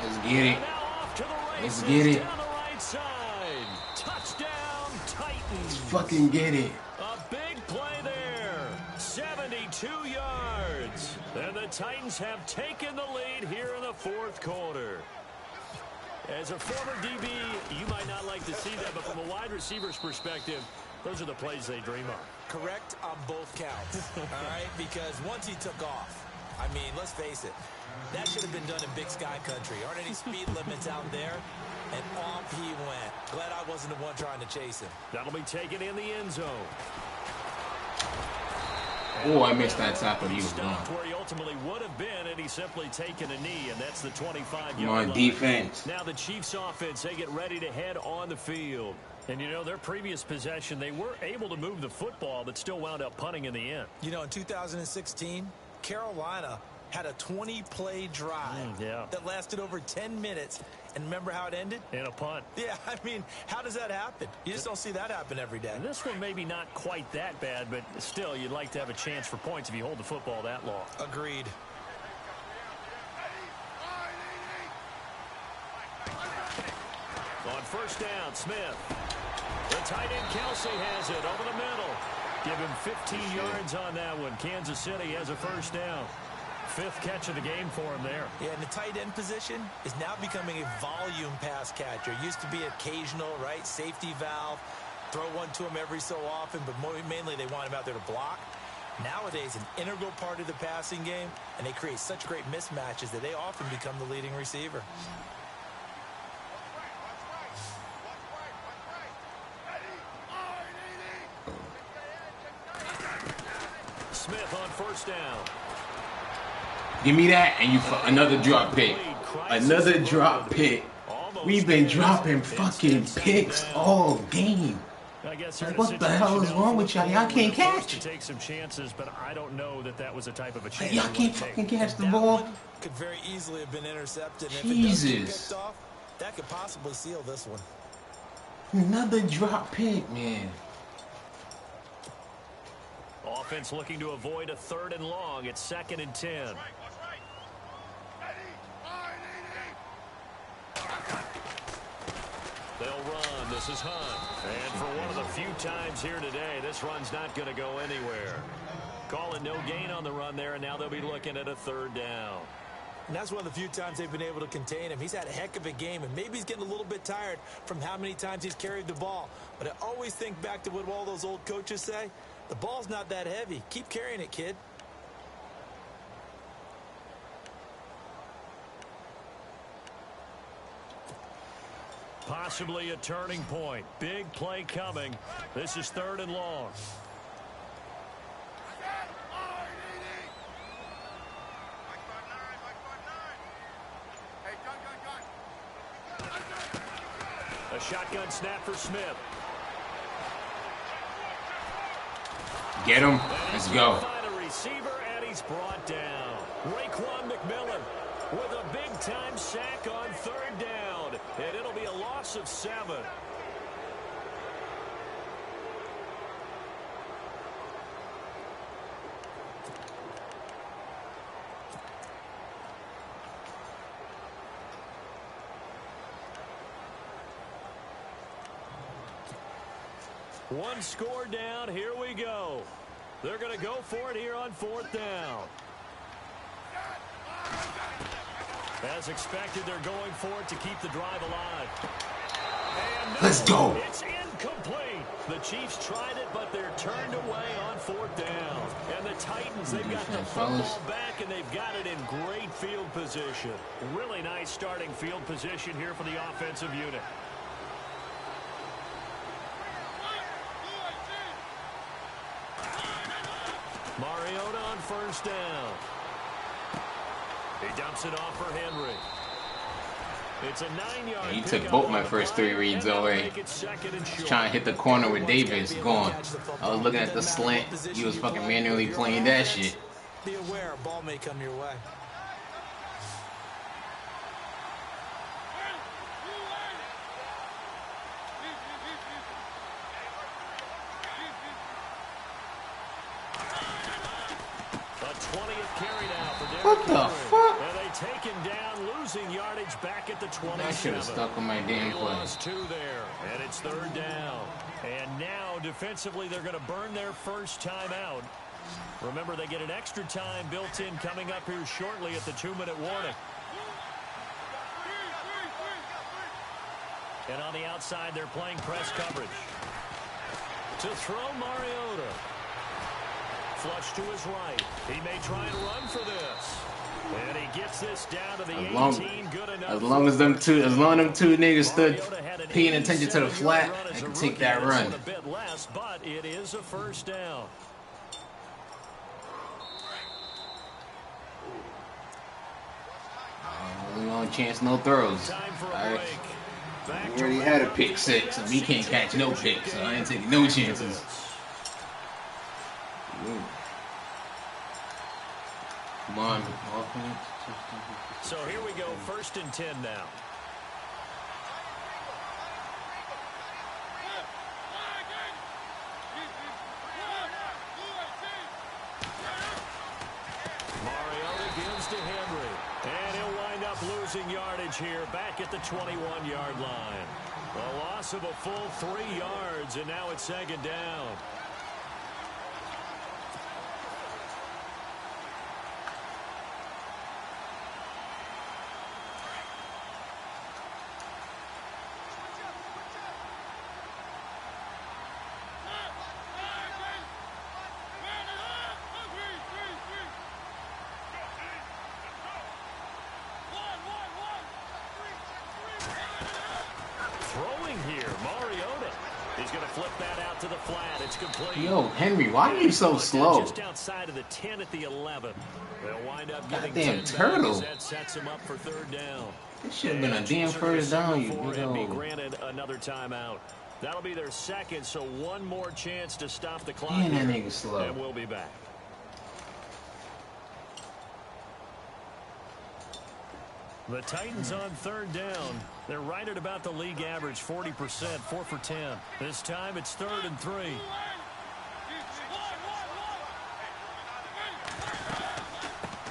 Let's get it. Now off to the Let's races, get it. down the right side. Touchdown, Titans. Let's fucking get it. A big play there. 72 yards. And the Titans have taken the lead here in the fourth quarter. As a former DB, you might not like to see that, but from a wide receiver's perspective, those are the plays they dream of. Correct on both counts, all right? Because once he took off, I mean, let's face it, that should have been done in Big Sky Country. Aren't any speed limits out there? And off he went. Glad I wasn't the one trying to chase him. That'll be taken in the end zone. Oh, I missed that tackle. He was Stopped gone. where he ultimately would have been, and he's simply taken a knee, and that's the 25-yard On line. defense. Now the Chiefs offense, they get ready to head on the field. And, you know, their previous possession, they were able to move the football, but still wound up punting in the end. You know, in 2016, Carolina had a 20-play drive that lasted over 10 minutes. And remember how it ended? In a punt. Yeah, I mean, how does that happen? You just don't see that happen every day. And this one maybe not quite that bad, but still, you'd like to have a chance for points if you hold the football that long. Agreed. On first down, Smith. The tight end Kelsey has it over the middle. Give him 15 yards on that one. Kansas City has a first down. 5th catch of the game for him there. Yeah, and the tight end position is now becoming a volume pass catcher. Used to be occasional, right? Safety valve. Throw one to him every so often, but mainly they want him out there to block. Nowadays, an integral part of the passing game, and they create such great mismatches that they often become the leading receiver. Smith on first down. Give me that, and you another drop pick. Another drop pick. We've been dropping fucking picks all game. Like, what the hell is wrong with y'all? Y'all can't catch. Take some chances, but I don't know that was a type of a chance. Like, y'all can't fucking catch the ball. Could very easily have been intercepted. And Jesus. if it does get picked off, that could possibly seal this one. Another drop pick, man. Offense looking to avoid a 3rd and long. It's 2nd and 10. They'll run. This is Hunt. And for one of the few times here today, this run's not going to go anywhere. Calling no gain on the run there, and now they'll be looking at a 3rd down. And that's one of the few times they've been able to contain him. He's had a heck of a game, and maybe he's getting a little bit tired from how many times he's carried the ball. But I always think back to what all those old coaches say. The ball's not that heavy. Keep carrying it, kid. Possibly a turning point. Big play coming. This is 3rd and long. A shotgun snap for Smith. Get him. Let's go. Find a receiver, and he's brought down. Raekwon McMillan with a big-time sack on 3rd down. And it'll be a loss of 7. One score down. Here we go. They're going to go for it here on 4th down. As expected, they're going for it to keep the drive alive. And no, let's go. It's incomplete. The Chiefs tried it, but they're turned away on 4th down. And the Titans, they've got the football back, and they've got it in great field position. Really nice starting field position here for the offensive unit. Mariota on 1st down. He dumps it off for Henry. It's a 9-yard. He took both my first 3 reads away. Trying to hit the corner with Davis. Gone. I was looking at the slant. He was fucking manually playing that shit. Be aware, a ball may come your way. What the fuck? And they take him down, losing yardage back at the 27. I should have stuck on my damn play. Lost 2 there, and it's 3rd down. And now, defensively, they're going to burn their first time out. Remember, they get an extra time built in coming up here shortly at the 2-minute warning. And on the outside, they're playing press coverage. To throw Mariota. Flush to his right. He may try and run for this. And he gets this down to the 18. Good enough. As long as them two niggas stood paying attention to the flat, I can take that run. A bit less, but it is a 1st down. Only chance, no throws. I already had a pick 6, and we can't catch no picks, so I ain't taking no chances. Ooh. Come on, offense. So here we go, 1st and 10 now. Mariota gives to Henry. And he'll wind up losing yardage here back at the 21-yard line. A loss of a full 3 yards, and now it's 2nd down. To the flat, it's complete. Yo, Henry, why are you so slow? Just outside of the 10 at the 11. They'll wind up getting goddamn turtle. That sets him up for 3rd down. This should have been a damn 1st down, you and be know. granted another timeout. That'll be their 2nd, so one more chance to stop the clock. Damn, that nigga slow. And we'll be back. The Titans on 3rd down. They're right at about the league average, 40%, 4 for 10. This time it's 3rd and 3.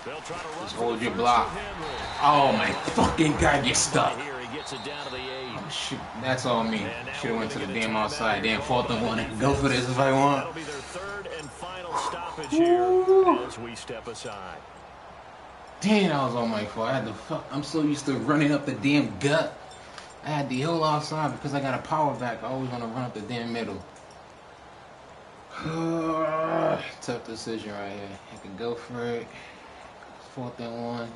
They'll try to run. Just hold your block. Oh my fucking God, get stuck. Here he gets it down to the 8. Oh, shit, that's all me. Should have went to the damn outside. Damn 4th and 1. I can go for this if I want. That'll be their 3rd and final stoppage here as we step aside. Damn, that was all my fault. I had to fuck. I'm so used to running up the damn gut. I had the whole outside because I got a power back. I always want to run up the damn middle. Tough decision right here. I could go for it. 4th and 1.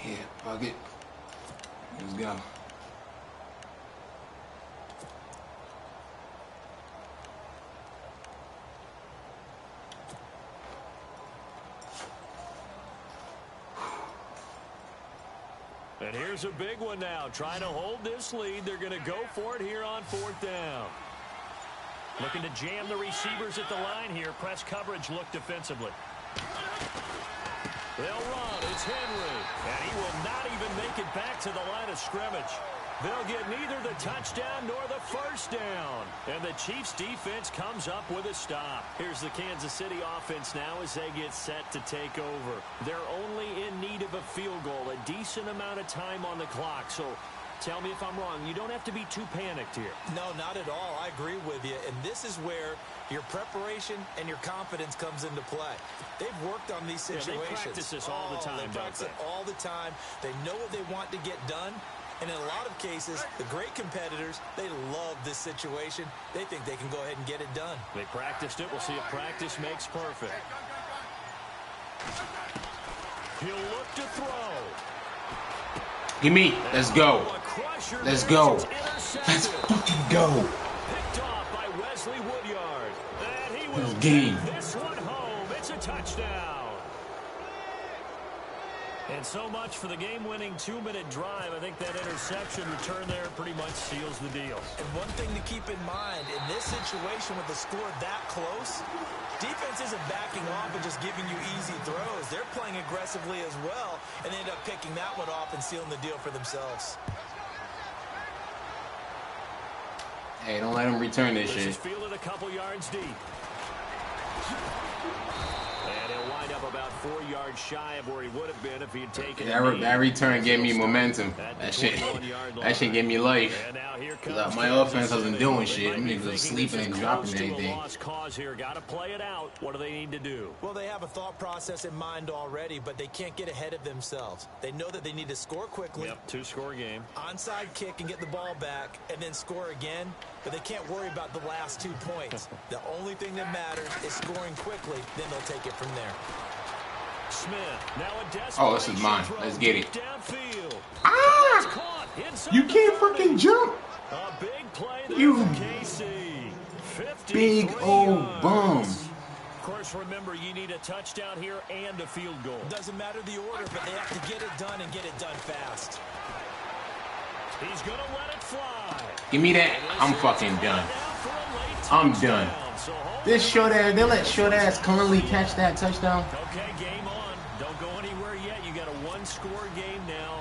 Yeah, fuck it. Let's go. And here's a big one now. Trying to hold this lead. They're going to go for it here on 4th down. Looking to jam the receivers at the line here. Press coverage look defensively. They'll run. It's Henry. And he will not even make it back to the line of scrimmage. They'll get neither the touchdown nor the first down. And the Chiefs defense comes up with a stop. Here's the Kansas City offense now as they get set to take over. They're only in need of a field goal, a decent amount of time on the clock. So tell me if I'm wrong. You don't have to be too panicked here. No, not at all. I agree with you. And this is where your preparation and your confidence comes into play. They've worked on these situations. They practice this all the time, they practice it all the time. They know what they want to get done. And in a lot of cases, the great competitors, they love this situation. They think they can go ahead and get it done. They practiced it. We'll see if practice makes perfect. He'll look to throw. Give me. Let's go. Let's go. Let's fucking go. Picked off by Wesley Woodyard. And he will game. take this one home. It's a touchdown. And so much for the game-winning 2-minute drive. I think that interception return there pretty much seals the deal. And one thing to keep in mind, in this situation with the score that close, defense isn't backing off and just giving you easy throws. They're playing aggressively as well, and they end up picking that one off and sealing the deal for themselves. Hey, don't let them return this shit. Fielded a couple yards deep. And he'll wind up about 4 yards shy of where he would have been if he had taken it. That return gave me momentum. That shit gave me life. My offense wasn't doing shit. Them niggas was sleeping and dropping anything. Got to play it out. What do they need to do? Well, they have a thought process in mind already, but they can't get ahead of themselves. They know that they need to score quickly. Yep, 2-score game. Onside kick and get the ball back, and then score again. But they can't worry about the last 2 points. The only thing that matters is scoring quickly. Then they'll take it from there. Smith, now a oh, this is mine. Let's get it. Downfield. Ah! You can't fucking jump. A big play there You for KC. big old bum. Of course, remember, you need a touchdown here and a field goal. Doesn't matter the order, but they have to get it done and get it done fast. He's going to let it fly. Give me that. I'm fucking done. I'm done. This short ass, they let short ass Conley catch that touchdown. Okay, game on. Don't go anywhere yet. You got a 1-score game now.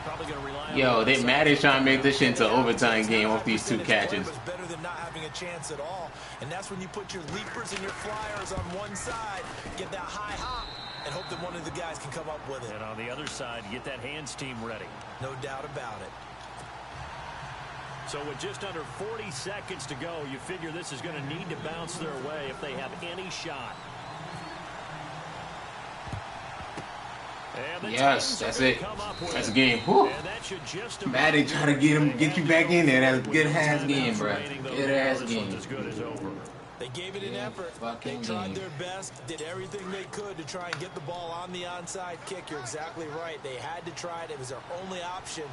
Probably going to rely on. Yo, they mad at trying to make this shit into an overtime game off these 2 catches. It's better than not having a chance at all. And that's when you put your leapers and your flyers on one side, get that high hop, and hope that one of the guys can come up with it. And on the other side, get that hands team ready. No doubt about it. So with just under 40 seconds to go, you figure this is going to need to bounce their way if they have any shot. Yes, that's it. That's a game. Whew. Mad they try to get you back in there. That's a good ass game, bro. Good ass game. They gave it an effort. They tried their best, did everything they could to try and get the ball on the onside kick. You're exactly right. They had to try it. It was their only option.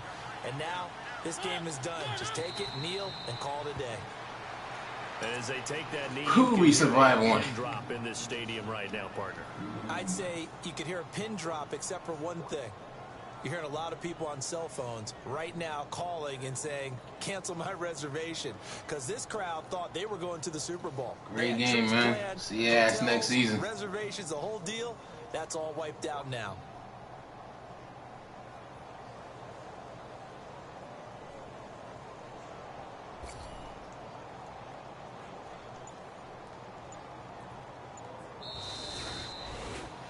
And now this game is done. Just take it, kneel, and call it a day. And as they take that knee, we survive one drop in this stadium right now, partner. I'd say you could hear a pin drop except for one thing. You're hearing a lot of people on cell phones right now calling and saying, cancel my reservation. Because this crowd thought they were going to the Super Bowl. Great game, man. See ya next season. Reservations, the whole deal, that's all wiped out now.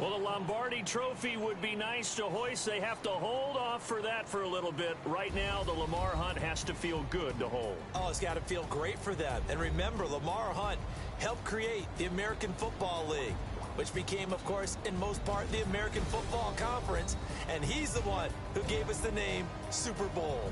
Well, the Lombardi Trophy would be nice to hoist. They have to hold off for that for a little bit. Right now, the Lamar Hunt has to feel good to hold. Oh, it's got to feel great for them. And remember, Lamar Hunt helped create the American Football League, which became, of course, in most part, the American Football Conference. And he's the one who gave us the name Super Bowl.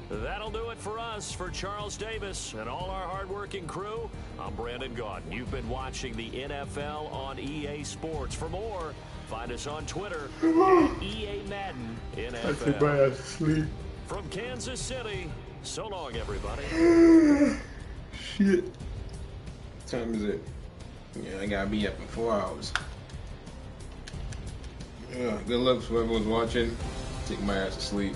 That'll do it for us. For Charles Davis and all our hardworking crew, I'm Brandon Gaudin. You've been watching the NFL on EA Sports. For more, find us on Twitter at EA Madden NFL. From Kansas City, so long, everybody. Shit. What time is it? Yeah, I gotta be up in 4 hours. Yeah, good luck to whoever was watching. Take my ass to sleep.